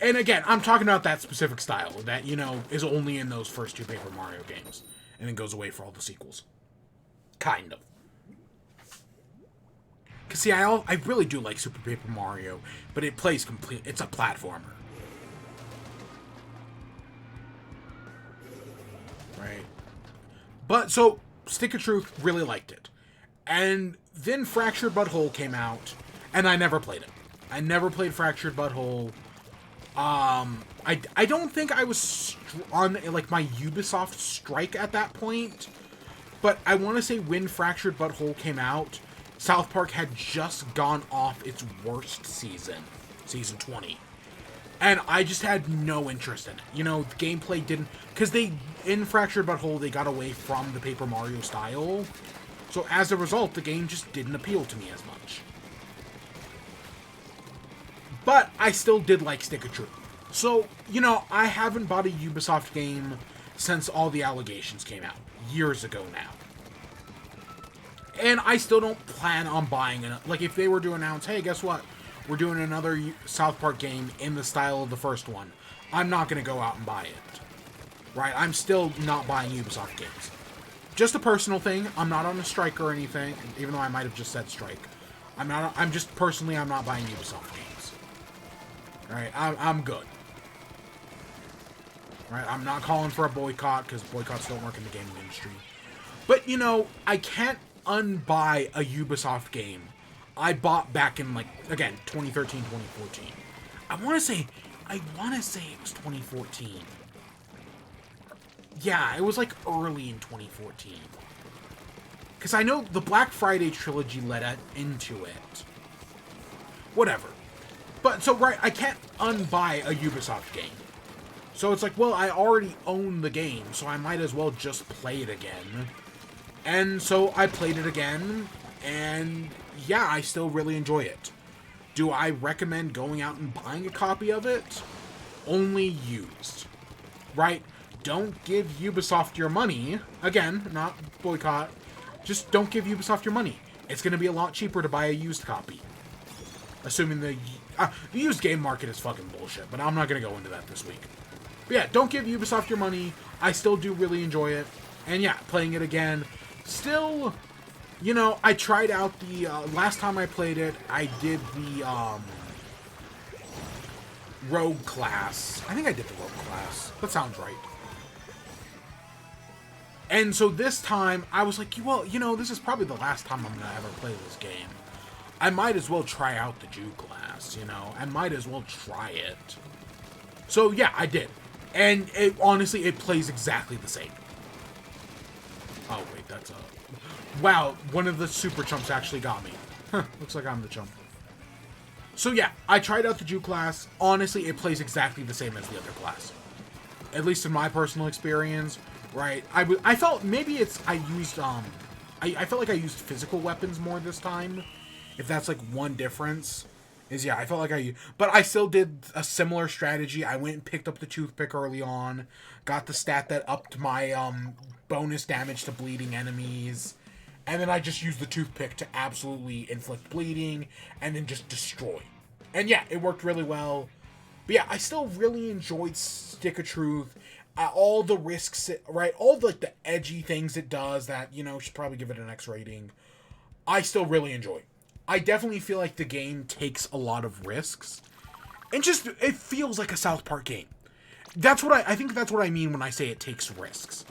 And again, I'm talking about that specific style that, you know, is only in those first 2 Paper Mario games. And then goes away for all the sequels. Kind of. Because, see, I really do like Super Paper Mario, but it plays it's a platformer. Right? But, so, Stick of Truth, really liked it. And then Fractured But Whole came out, and I never played it. I never played Fractured But Whole. I don't think I was on, like, my Ubisoft strike at that point. But I want to say when Fractured But Whole came out, South Park had just gone off its worst season. Season 20. And I just had no interest in it. You know, the gameplay didn't... Because in Fractured But Whole, they got away from the Paper Mario style. So as a result, the game just didn't appeal to me as much. But I still did like Stick of Truth. So, you know, I haven't bought a Ubisoft game since all the allegations came out. Years ago now. And I still don't plan on buying it. Like, if they were to announce, hey, guess what? We're doing another South Park game in the style of the first one. I'm not going to go out and buy it. Right? I'm still not buying Ubisoft games. Just a personal thing. I'm not on a strike or anything, even though I might have just said strike. I'm not buying Ubisoft games. Right? I'm good. Right? I'm not calling for a boycott, because boycotts don't work in the gaming industry. But, you know, I can't unbuy a Ubisoft game I bought back in, like, again, 2013, 2014. I want to say it was 2014. Yeah, it was, like, early in 2014. Because I know the Black Friday trilogy led into it. Whatever. But, so, right, I can't unbuy a Ubisoft game. So it's like, well, I already own the game, so I might as well just play it again. And so I played it again, and yeah, I still really enjoy it. Do I recommend going out and buying a copy of it? Only used. Right? Don't give Ubisoft your money. Again, not boycott. Just don't give Ubisoft your money. It's going to be a lot cheaper to buy a used copy. Assuming the used game market is fucking bullshit, but I'm not going to go into that this week. But yeah, don't give Ubisoft your money. I still do really enjoy it. And yeah, playing it again. Still, you know, I tried out the... last time I played it, I did the Rogue class. I think I did the Rogue class. That sounds right. And so this time, I was like, well, you know, this is probably the last time I'm going to ever play this game. I might as well try out the Jew class, you know? I might as well try it. So yeah, I did. And honestly, it plays exactly the same. Oh, wait, that's a... Wow, one of the super chumps actually got me. Huh, looks like I'm the chump. So yeah, I tried out the Jew class. Honestly, it plays exactly the same as the other class. At least in my personal experience, right? I felt maybe it's... I felt like I used physical weapons more this time. If that's like one difference. is, yeah, I felt like but I still did a similar strategy. I went and picked up the toothpick early on, got the stat that upped my bonus damage to bleeding enemies, and then I just used the toothpick to absolutely inflict bleeding and then just destroy. And yeah, it worked really well. But yeah, I still really enjoyed Stick of Truth. All the risks, right? All the, like, the edgy things it does that, should probably give it an X rating. I still really enjoy. I definitely feel like the game takes a lot of risks. And just, it feels like a South Park game. I think that's what I mean when I say it takes risks.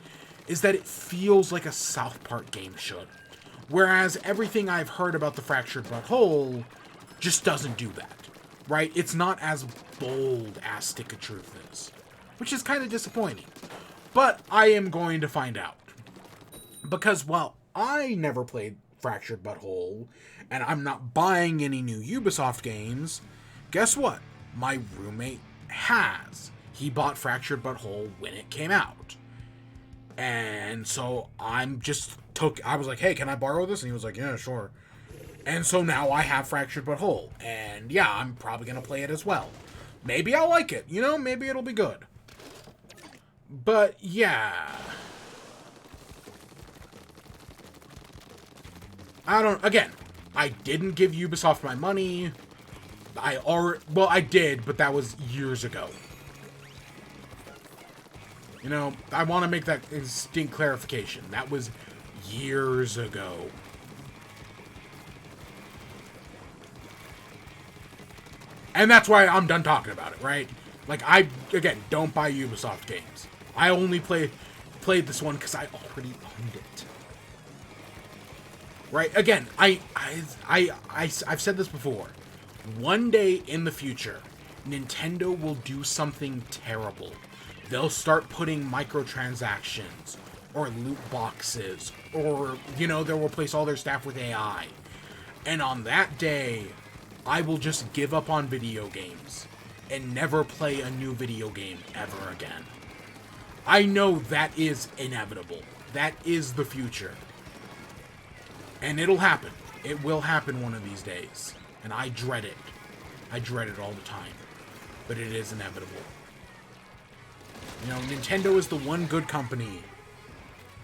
Is that it feels like a South Park game should. Whereas everything I've heard about the Fractured But Whole just doesn't do that. Right? It's not as bold as Stick of Truth is. Which is kind of disappointing. But I am going to find out. Because, well, I never played Fractured But Whole, and I'm not buying any new Ubisoft games, guess what? My roommate has. He bought Fractured But Whole when it came out. And so I was like, hey, can I borrow this? And he was like, yeah, sure. And so now I have Fractured But Whole. And yeah, I'm probably going to play it as well. Maybe I'll like it. Maybe it'll be good. But yeah. Again, I didn't give Ubisoft my money. I did, but that was years ago. I want to make that distinct clarification. That was years ago. And that's why I'm done talking about it, right? Like, again, don't buy Ubisoft games. I only played this one because I already owned it. Right? Again, I've said this before. One day in the future, Nintendo will do something terrible. They'll start putting microtransactions or loot boxes, or, they'll replace all their staff with AI. And on that day, I will just give up on video games and never play a new video game ever again. I know that is inevitable. That is the future. And it'll happen. It will happen one of these days. And I dread it. I dread it all the time. But it is inevitable. Nintendo is the one good company.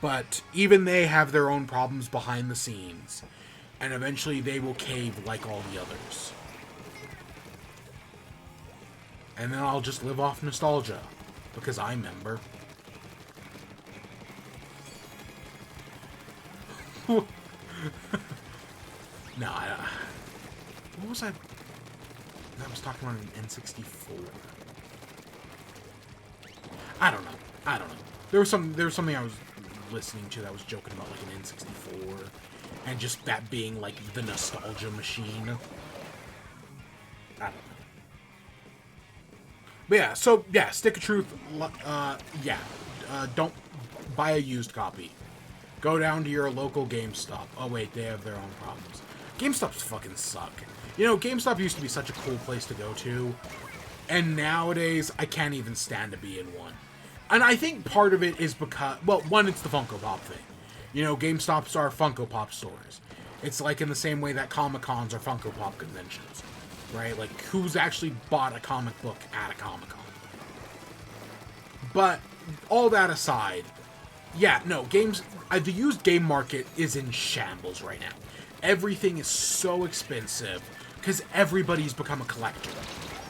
But even they have their own problems behind the scenes. And eventually they will cave like all the others. And then I'll just live off nostalgia. Because I remember. No, what was I was talking about an N64. I don't know. There was something I was listening to that was joking about like an N64 and just that being like the nostalgia machine. I don't know. But yeah, so yeah, Stick of Truth. Don't buy a used copy. Go down to your local GameStop. Oh wait, they have their own problems. GameStops fucking suck. GameStop used to be such a cool place to go to, and nowadays I can't even stand to be in one. And I think part of it is because, well, one, it's the Funko Pop thing. GameStops are Funko Pop stores. It's like in the same way that Comic-Cons are Funko Pop conventions, right? Like, who's actually bought a comic book at a Comic-Con? But all that aside, yeah, no, the used game market is in shambles right now. Everything is so expensive because everybody's become a collector.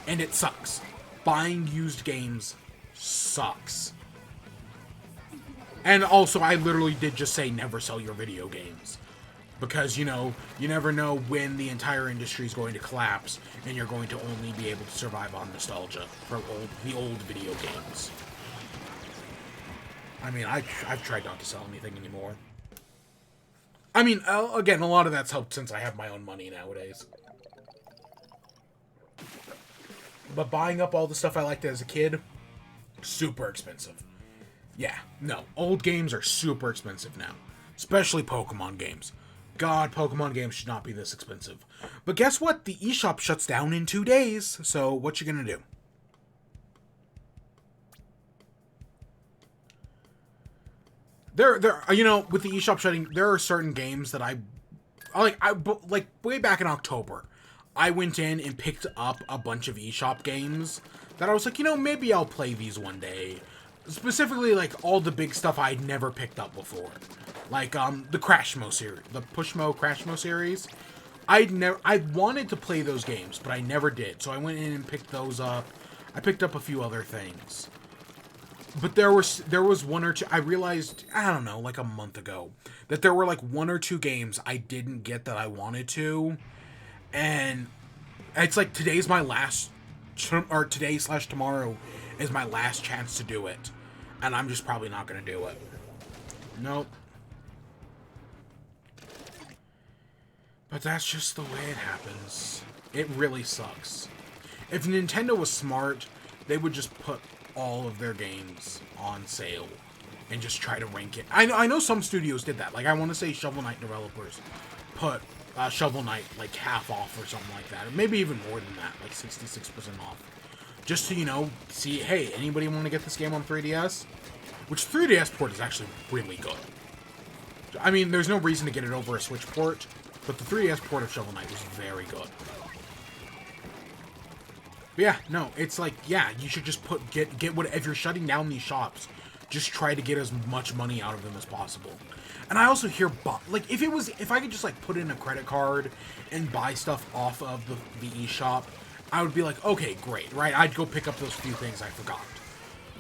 And it sucks. Buying used games sucks. And also, I literally did just say never sell your video games. Because, you never know when the entire industry is going to collapse and you're going to only be able to survive on nostalgia for the old video games. I mean, I've tried not to sell anything anymore. I mean, again, a lot of that's helped since I have my own money nowadays. But buying up all the stuff I liked as a kid, super expensive. Yeah, no, old games are super expensive now. Especially Pokemon games. God, Pokemon games should not be this expensive. But guess what? The eShop shuts down in 2 days, so what you gonna do? There, with the eShop shutting, there are certain games that I like way back in October, I went in and picked up a bunch of eShop games that I was like, you know, maybe I'll play these one day. Specifically, like, all the big stuff I'd never picked up before. Like, the Crashmo series, the Pushmo Crashmo series. I wanted to play those games, but I never did. So I went in and picked those up. I picked up a few other things. But there was one or two, I realized, I don't know, like a month ago, that there were like one or two games I didn't get that I wanted to. And it's like today's my last, or today/tomorrow is my last chance to do it. And I'm just probably not going to do it. Nope. But that's just the way it happens. It really sucks. If Nintendo was smart, they would just put all of their games on sale and just try to rank it. I know some studios did that. Like, I want to say Shovel Knight developers put Shovel Knight like half off or something like that. Or maybe even more than that, like 66% off. Just to, you know, see, hey, anybody want to get this game on 3DS? Which 3DS port is actually really good. I mean, there's no reason to get it over a Switch port, but the 3DS port of Shovel Knight was very good. But yeah, no, it's like, yeah, you should just get what, if you're shutting down these shops, just try to get as much money out of them as possible. And I also hear, like, if I could just, like, put in a credit card and buy stuff off of the eShop, I would be like, okay, great, right? I'd go pick up those few things I forgot.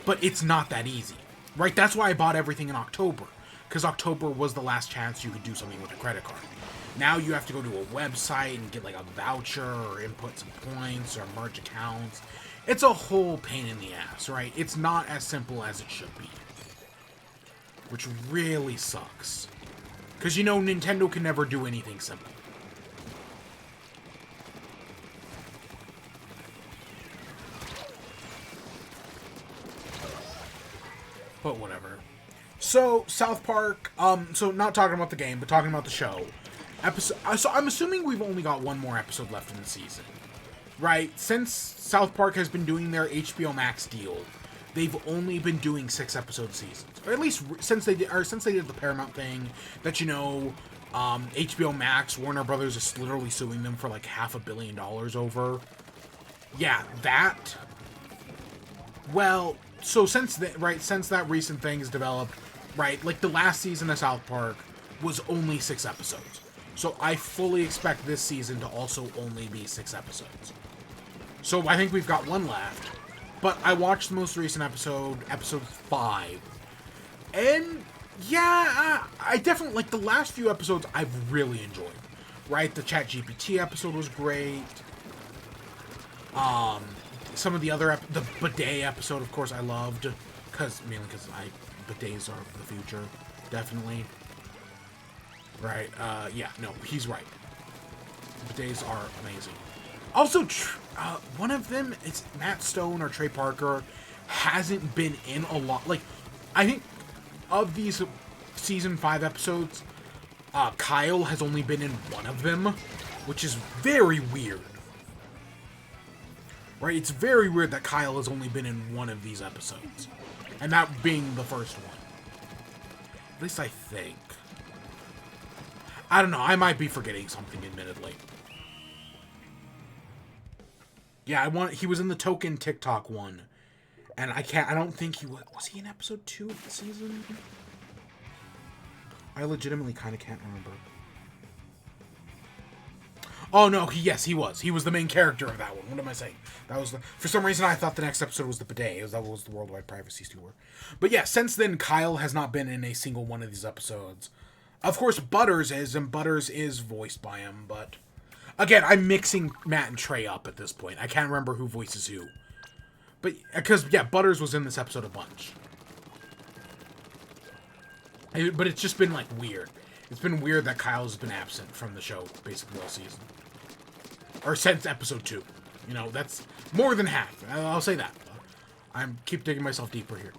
But it's not that easy, right? That's why I bought everything in October, because October was the last chance you could do something with a credit card. Now you have to go to a website and get, like, a voucher or input some points or merge accounts. It's a whole pain in the ass, right? It's not as simple as it should be. Which really sucks. Because, you know, Nintendo can never do anything simple. But whatever. So, South Park, so not talking about the game, but talking about the show. So I'm assuming we've only got one more episode left in the season. Right? Since South Park has been doing their HBO Max deal, they've only been doing 6-episode seasons. Or at least since they did the Paramount thing, that, you know, HBO Max, Warner Brothers is literally suing them for like $500 million over. Yeah, that. Well, so since that recent thing has developed, right, like the last season of South Park was only 6 episodes. So I fully expect this season to also only be 6 episodes. So I think we've got one left. But I watched the most recent episode, episode 5. And yeah, I definitely, like, the last few episodes I've really enjoyed. Right? The ChatGPT episode was great. Some of the other, the bidet episode, of course, I loved. Mainly because bidets are the future. Definitely. Right, yeah, no, he's right. Bidets are amazing. Also, one of them, it's Matt Stone or Trey Parker, hasn't been in a lot. Like, I think of these season 5 episodes, Kyle has only been in one of them, which is very weird. Right, it's very weird that Kyle has only been in one of these episodes. And that being the first one. At least I think. I don't know, I might be forgetting something, admittedly. Yeah, he was in the Token TikTok one. And I don't think he was he in episode 2 of the season? I legitimately kind of can't remember. Oh, no, yes, he was. He was the main character of that one. What am I saying? For some reason, I thought the next episode was the bidet. That was the Worldwide Privacy Tour. But yeah, since then, Kyle has not been in a single one of these episodes. Of course, Butters is, and Butters is voiced by him, but... Again, I'm mixing Matt and Trey up at this point. I can't remember who voices who. But, because, yeah, Butters was in this episode a bunch. But it's just been, like, weird. It's been weird that Kyle's been absent from the show, basically, all season. Or since episode 2. You know, that's more than half. I'll say that. Keep digging myself deeper here.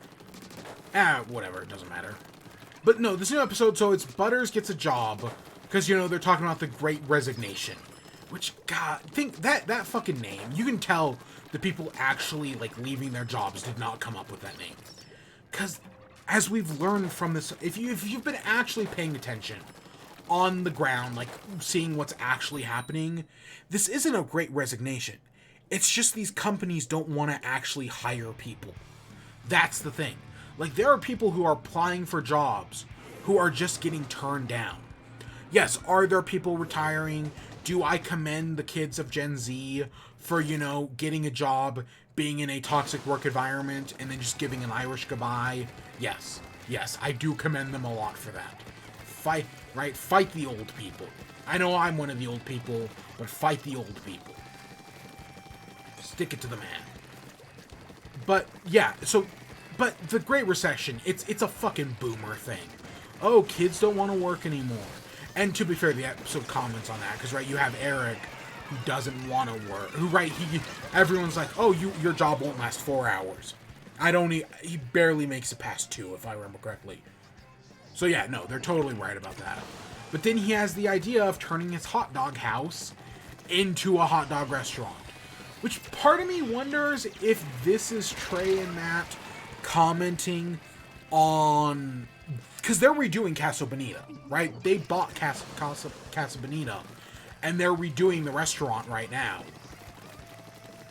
Whatever, it doesn't matter. But no, this new episode, so it's Butters gets a job. Because, you know, they're talking about the Great Resignation. Which, God, think that fucking name. You can tell the people actually, like, leaving their jobs did not come up with that name. Because, as we've learned from this, if you've been actually paying attention, on the ground, like, seeing what's actually happening, this isn't a great resignation. It's just these companies don't want to actually hire people. That's the thing. Like, there are people who are applying for jobs who are just getting turned down. Yes, are there people retiring? Do I commend the kids of Gen Z for, you know, getting a job, being in a toxic work environment, and then just giving an Irish goodbye? Yes. Yes, I do commend them a lot for that. Fight, right? Fight the old people. I know I'm one of the old people, but fight the old people. Stick it to the man. But, yeah, so... But the Great Recession, it's a fucking boomer thing. Oh, kids don't want to work anymore. And to be fair, the episode comments on that, because, right, you have Eric, who doesn't want to work, who, right, everyone's like, oh, your job won't last 4 hours. He barely makes it past 2, if I remember correctly. So yeah, no, they're totally right about that. But then he has the idea of turning his hot dog house into a hot dog restaurant. Which part of me wonders if this is Trey and Matt commenting on... Because they're redoing Casa Bonita, right? They bought Casa Bonita, and they're redoing the restaurant right now.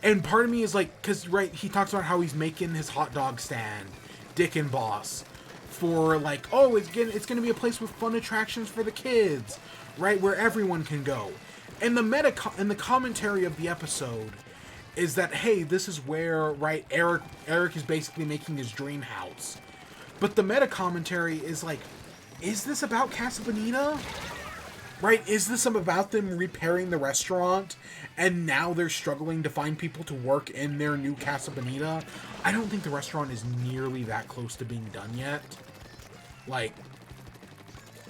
And part of me is like, because, right, he talks about how he's making his hot dog stand, Dick and Boss, for, like, oh, it's going to be a place with fun attractions for the kids, right, where everyone can go. And the commentary of the episode is that, hey, this is where, right, Eric is basically making his dream house. But the meta commentary is like, is this about Casa Bonita? Right? Is this about them repairing the restaurant and now they're struggling to find people to work in their new Casa Bonita? I don't think the restaurant is nearly that close to being done yet. Like,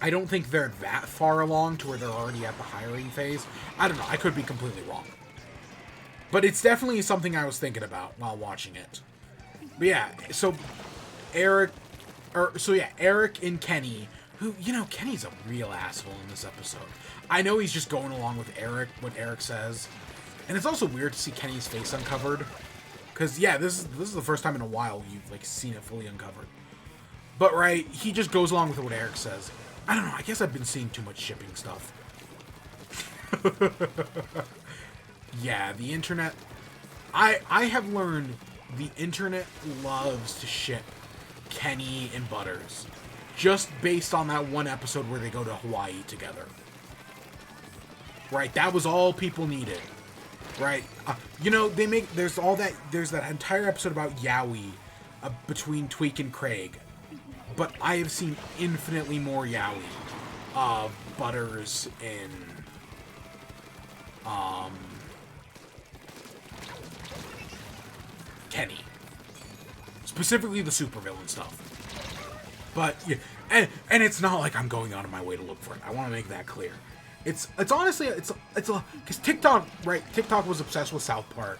I don't think they're that far along to where they're already at the hiring phase. I don't know. I could be completely wrong. But it's definitely something I was thinking about while watching it. But yeah, so Eric and Kenny, who, you know, Kenny's a real asshole in this episode. I know he's just going along with what Eric says. And it's also weird to see Kenny's face uncovered. Because, yeah, this is the first time in a while you've, like, seen it fully uncovered. But, right, he just goes along with what Eric says. I don't know, I guess I've been seeing too much shipping stuff. Yeah, the internet... I have learned the internet loves to ship Kenny and Butters. Just based on that one episode where they go to Hawaii together. Right, that was all people needed. Right, you know, there's that entire episode about Yowie between Tweak and Craig. But I have seen infinitely more Yowie. Butters and... Kenny. Specifically the supervillain stuff. But, yeah, and it's not like I'm going out of my way to look for it. I want to make that clear. It's honestly, because TikTok, right, TikTok was obsessed with South Park.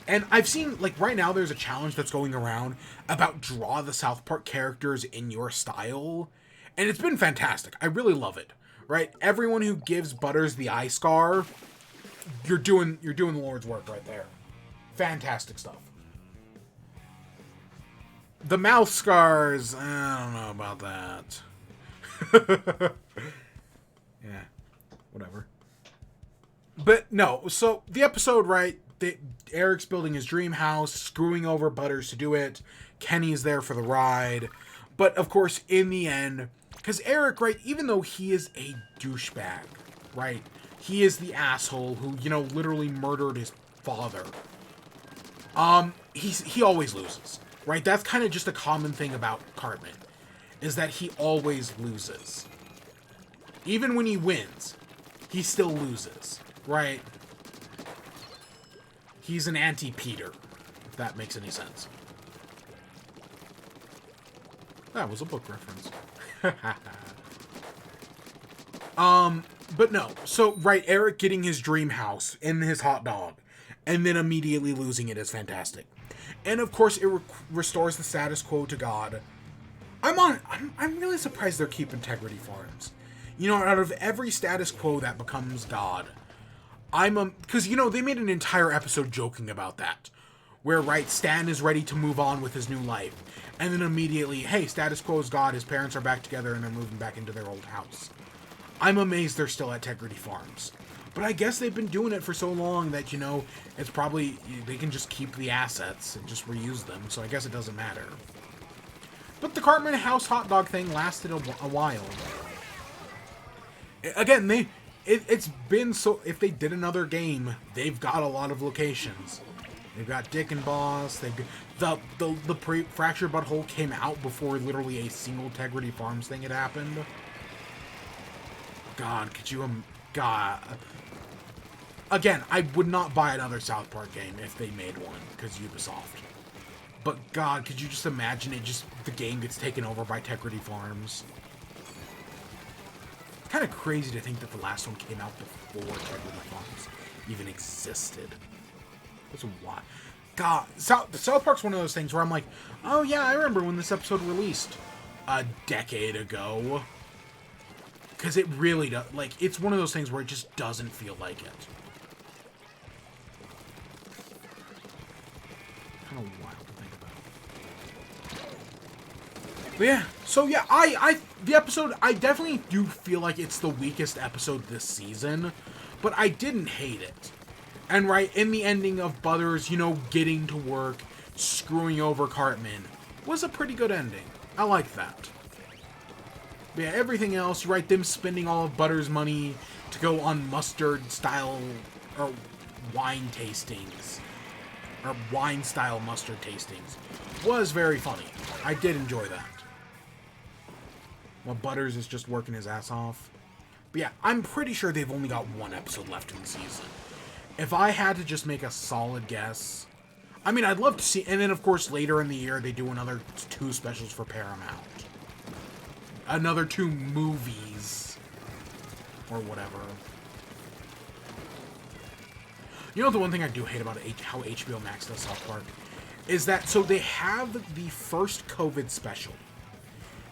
And I've seen, like, right now there's a challenge that's going around about draw the South Park characters in your style. And it's been fantastic. I really love it. Right? Everyone who gives Butters the eye scar, you're doing the Lord's work right there. Fantastic stuff. The mouth scars, I don't know about that. Yeah, whatever. But no, so the episode, right, Eric's building his dream house, screwing over Butters to do it. Kenny's there for the ride. But, of course, in the end, because Eric, right, even though he is a douchebag, right, he is the asshole who, you know, literally murdered his father. He always loses. Right, that's kind of just a common thing about Cartman, is that he always loses. Even when he wins, he still loses, right? He's an anti-Peter, if that makes any sense. That was a book reference. But no, so, right, Eric getting his dream house and his hot dog, and then immediately losing it is fantastic. And of course, it restores the status quo to God. I'm really surprised they're keeping Integrity Farms. You know, out of every status quo that becomes God, because, you know, they made an entire episode joking about that. Where, right, Stan is ready to move on with his new life. And then immediately, hey, status quo is God, his parents are back together, and they're moving back into their old house. I'm amazed they're still at Tegrity Farms. But I guess they've been doing it for so long that, you know, it's probably, they can just keep the assets and just reuse them, so I guess it doesn't matter. But the Cartman House hot dog thing lasted a while. Again, it's been so, if they did another game, they've got a lot of locations. They've got Dick and Boss, they've got, the Fractured Butthole came out before literally a single Tegrity Farms thing had happened. God, could you, God. Again, I would not buy another South Park game if they made one, because Ubisoft. But God, could you just imagine it just, the game gets taken over by Tegrity Farms? Kind of crazy to think that the last one came out before Tegrity Farms even existed. That's why. God, South Park's one of those things where I'm like, oh yeah, I remember when this episode released a decade ago. Because it really does, like, it's one of those things where it just doesn't feel like it. Kind of wild to think about. But yeah, so yeah, the episode, I definitely do feel like it's the weakest episode this season, but I didn't hate it. And right, in the ending of Butters, you know, getting to work, screwing over Cartman, was a pretty good ending. I like that. But yeah, everything else, right, them spending all of Butters' money to go on mustard-style, or wine tastings, or wine-style mustard tastings, was very funny. I did enjoy that. While Butters is just working his ass off. But yeah, I'm pretty sure they've only got one episode left in the season. If I had to just make a solid guess, I mean, I'd love to see, and then of course later in the year they do another 2 specials for Paramount. Another 2 movies. Or whatever. You know the one thing I do hate about how HBO Max does South Park? Is that, so they have the first COVID special.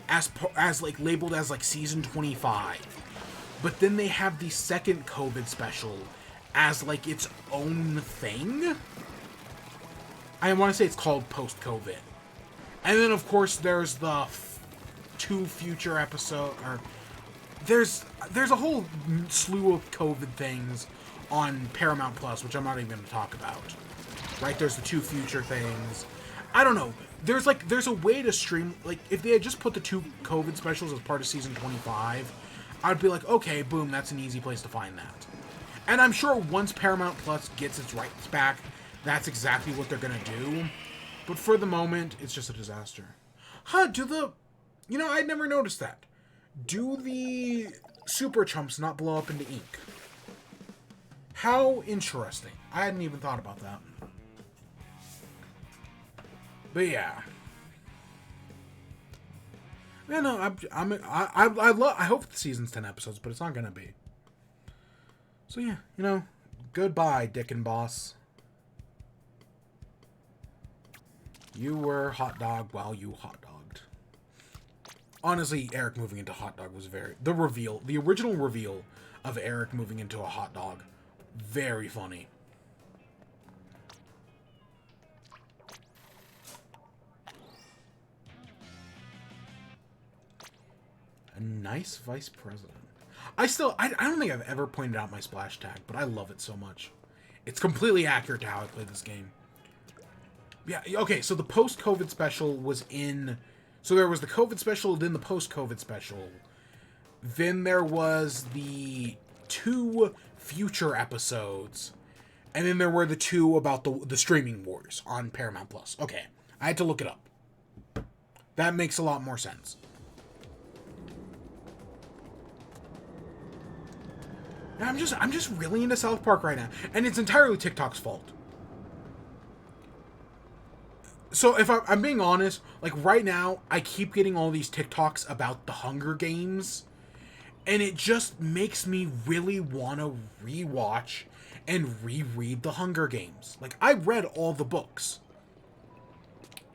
As like, labeled as, like, Season 25. But then they have the second COVID special as, like, its own thing? I want to say it's called Post-COVID. And then, of course, there's the 2 future episode, or there's a whole slew of COVID things on Paramount Plus, which I'm not even going to talk about. Right? There's the 2 future things. I don't know. There's a way to stream, like, if they had just put the 2 COVID specials as part of Season 25, I'd be like, okay, boom, that's an easy place to find that. And I'm sure once Paramount Plus gets its rights back, that's exactly what they're going to do. But for the moment, it's just a disaster. You know, I'd never noticed that. Do the Super Chumps not blow up into ink? How interesting. I hadn't even thought about that. But yeah. Yeah, no, I hope the season's 10 episodes, but it's not gonna be. So yeah, you know, goodbye, Dick and Boss. You were hot dog while you hot dogged. Honestly, Eric moving into hot dog was the original reveal of Eric moving into a hot dog, very funny. A nice vice president. I don't think I've ever pointed out my splash tag, but I love it so much. It's completely accurate to how I play this game. Yeah, okay, so the post-COVID special was in... So there was the COVID special, then the post-COVID special. Then there was the 2 future episodes. And then there were the 2 about the streaming wars on Paramount Plus. Okay, I had to look it up. That makes a lot more sense. I'm just really into South Park right now. And it's entirely TikTok's fault. So if I'm being honest, like right now, I keep getting all these TikToks about the Hunger Games. And it just makes me really want to rewatch and reread the Hunger Games. Like, I read all the books.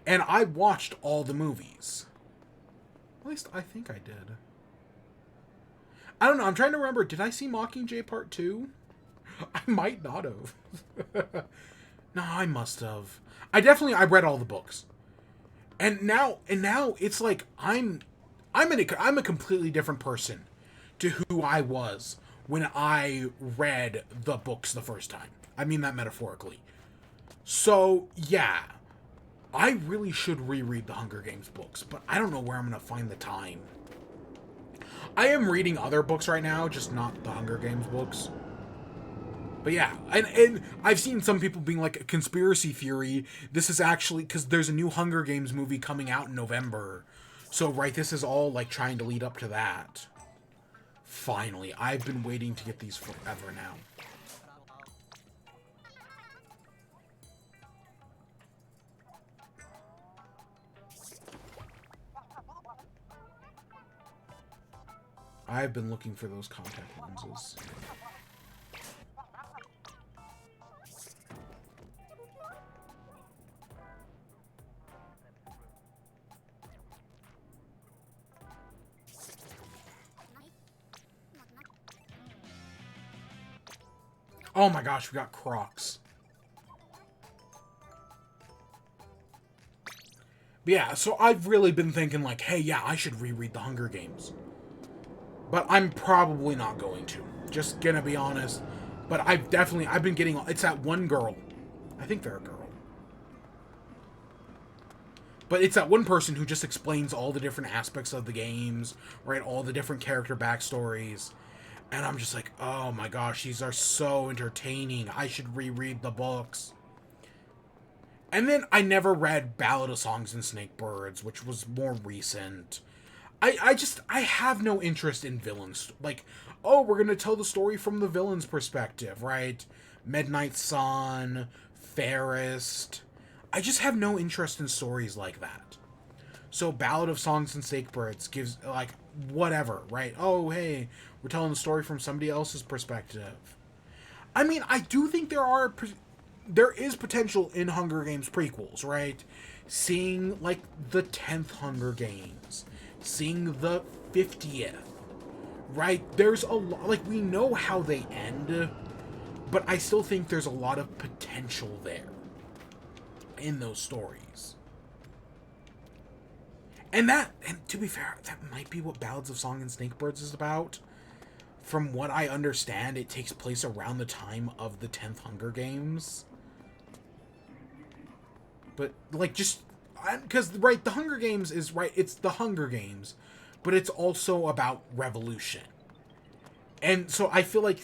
And I watched all the movies. At least I think I did. I don't know, I'm trying to remember, did I see Mockingjay Part 2? I might not have. No, I must have. I read all the books. And now it's like I'm a completely different person to who I was when I read the books the first time. I mean that metaphorically. So, yeah, I really should reread the Hunger Games books, but I don't know where I'm going to find the time. I am reading other books right now, just not the Hunger Games books. But yeah, and I've seen some people being like, a conspiracy theory, this is actually, because there's a new Hunger Games movie coming out in November. So, right, this is all, like, trying to lead up to that. Finally, I've been waiting to get these forever now. I've been looking for those contact lenses. Oh my gosh, we got Crocs. But yeah, so I've really been thinking like, hey, yeah, I should reread the Hunger Games. But I'm probably not going to. Just gonna be honest. But I've been getting, it's that one girl. I think they're a girl. But it's that one person who just explains all the different aspects of the games, right? All the different character backstories. And I'm just like, oh my gosh, these are so entertaining. I should reread the books. And then I never read Ballad of Songs and Snakebirds, which was more recent. I have no interest in villains. Like, oh, we're going to tell the story from the villain's perspective, right? Midnight Sun, Fairest. I just have no interest in stories like that. So Ballad of Songs and Snakebirds gives, like, whatever, right? Oh, hey, we're telling the story from somebody else's perspective. I mean, I do think there is potential in Hunger Games prequels, right? Seeing, like, the 10th Hunger Games. Seeing the 50th. Right? There's a lot, like, we know how they end, but I still think there's a lot of potential there in those stories. And to be fair, that might be what Ballads of Song and Snakebirds is about. From what I understand, it takes place around the time of the 10th Hunger Games. But, like, just, because, right, the Hunger Games is, right, it's the Hunger Games, but it's also about revolution. And so I feel like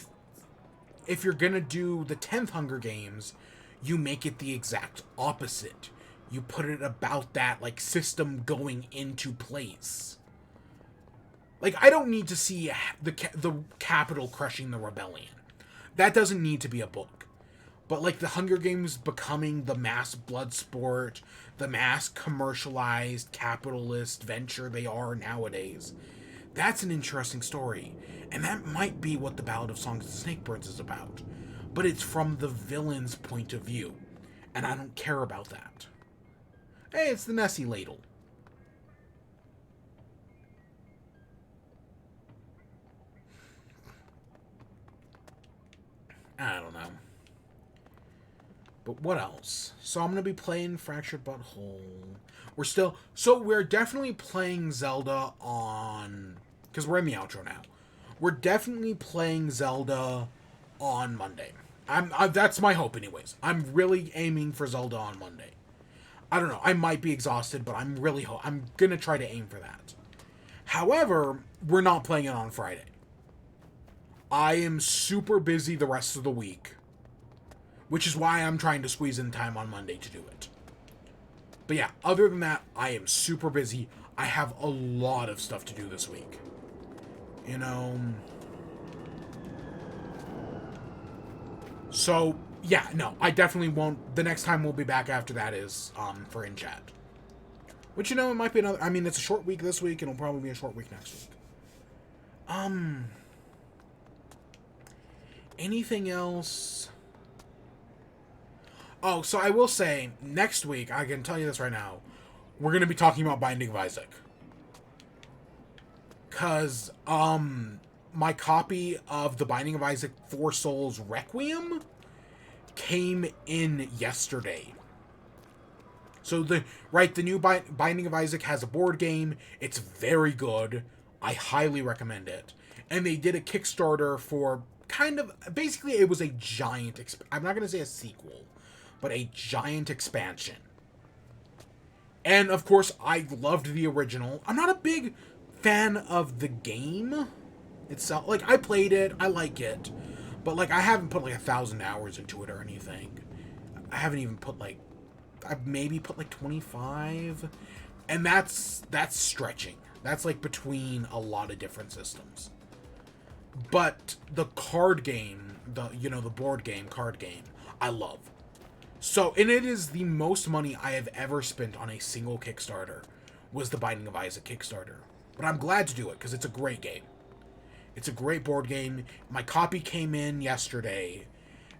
if you're gonna do the 10th Hunger Games, you make it the exact opposite. You put it about that, like, system going into place. Like, I don't need to see the Capitol crushing the rebellion. That doesn't need to be a book. But, like, the Hunger Games becoming the mass blood sport, the mass commercialized capitalist venture they are nowadays, that's an interesting story. And that might be what the Ballad of Songs and Snakebirds is about. But it's from the villain's point of view. And I don't care about that. Hey, it's the Nessie ladle. I don't know. But what else? So I'm going to be playing Fractured Butthole. We're definitely playing Zelda on, because we're in the outro now. We're definitely playing Zelda on Monday. That's my hope anyways. I'm really aiming for Zelda on Monday. I don't know. I might be exhausted, but I'm going to try to aim for that. However, we're not playing it on Friday. I am super busy the rest of the week, which is why I'm trying to squeeze in time on Monday to do it. But yeah, other than that, I am super busy. I have a lot of stuff to do this week. You know? So, yeah, no, I definitely won't. The next time we'll be back after that is for In Chat. Which, you know, it might be another. I mean, it's a short week this week, and it'll probably be a short week next week. Anything else? Oh, so I will say, next week, I can tell you this right now, we're going to be talking about Binding of Isaac. Because, my copy of the Binding of Isaac 4 Souls Requiem came in yesterday. So, the new Binding of Isaac has a board game. It's very good. I highly recommend it. and they did a Kickstarter for kind of, basically it was a giant, I'm not going to say a sequel, but a giant expansion. And of course, I loved the original. I'm not a big fan of the game itself. Like, I played it, I like it, but like, I haven't put like 1,000 hours into it or anything. I haven't even put like, I've maybe put like 25, and that's stretching. That's like between a lot of different systems. But the card game, the board game, card game, I love. So, and it is the most money I have ever spent on a single Kickstarter, was the Binding of Isaac Kickstarter. But I'm glad to do it, because it's a great game. It's a great board game. My copy came in yesterday,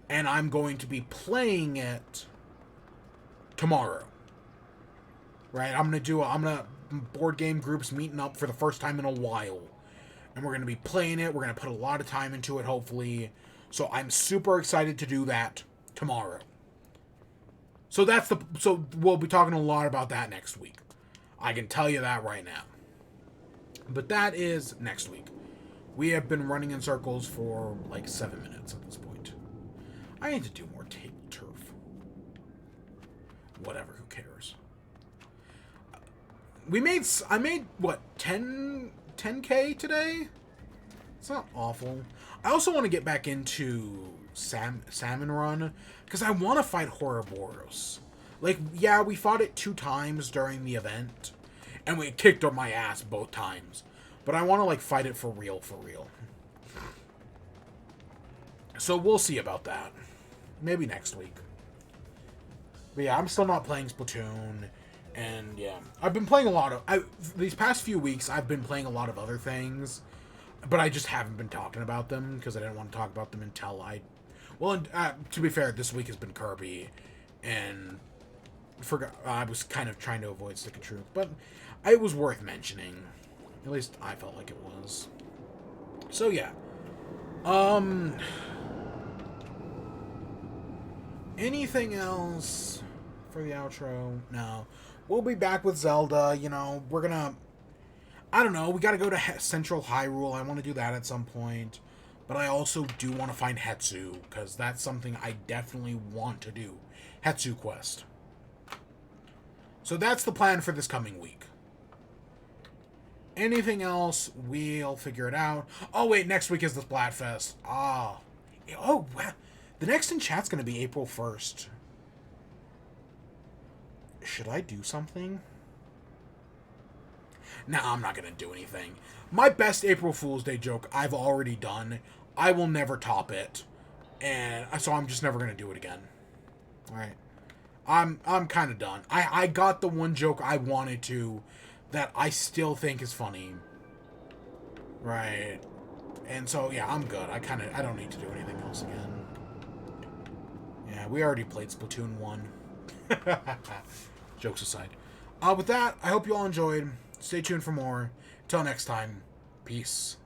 and I'm going to be playing it tomorrow. Right? Board game groups meeting up for the first time in a while. And we're going to be playing it. We're going to put a lot of time into it, hopefully. So I'm super excited to do that tomorrow. So we'll be talking a lot about that next week. I can tell you that right now. But that is next week. We have been running in circles for like 7 minutes at this point. I need to do more turf. Whatever, who cares? I made what, 10K today? It's not awful. I also want to get back into Salmon Run, because I want to fight Ouroboros. Like, yeah, we fought it 2 times during the event, and we kicked my ass both times. But I want to, like, fight it for real, for real. So we'll see about that. Maybe next week. But yeah, I'm still not playing Splatoon. And yeah, I've been playing a lot of... these past few weeks, I've been playing a lot of other things. But I just haven't been talking about them, because I didn't want to talk about them until I... Well, to be fair, this week has been Kirby. And I was kind of trying to avoid Stick of Truth. But it was worth mentioning. At least I felt like it was. So yeah. Anything else for the outro? No. We'll be back with Zelda. We're gonna... I don't know. We gotta go to Central Hyrule. I want to do that at some point. But I also do want to find Hetsu, because that's something I definitely want to do. Hetsu Quest. So that's the plan for this coming week. Anything else, we'll figure it out. Oh, wait, next week is the Splatfest. Oh, wow. The next in chat's going to be April 1st. Should I do something? Nah, I'm not going to do anything. My best April Fool's Day joke I've already done. I will never top it. And so I'm just never going to do it again. Alright. I'm kind of done. I got the one joke I wanted to that I still think is funny. Right. And so, yeah, I'm good. I don't need to do anything else again. Yeah, we already played Splatoon 1. Jokes aside. With that, I hope you all enjoyed. Stay tuned for more. Till next time, peace.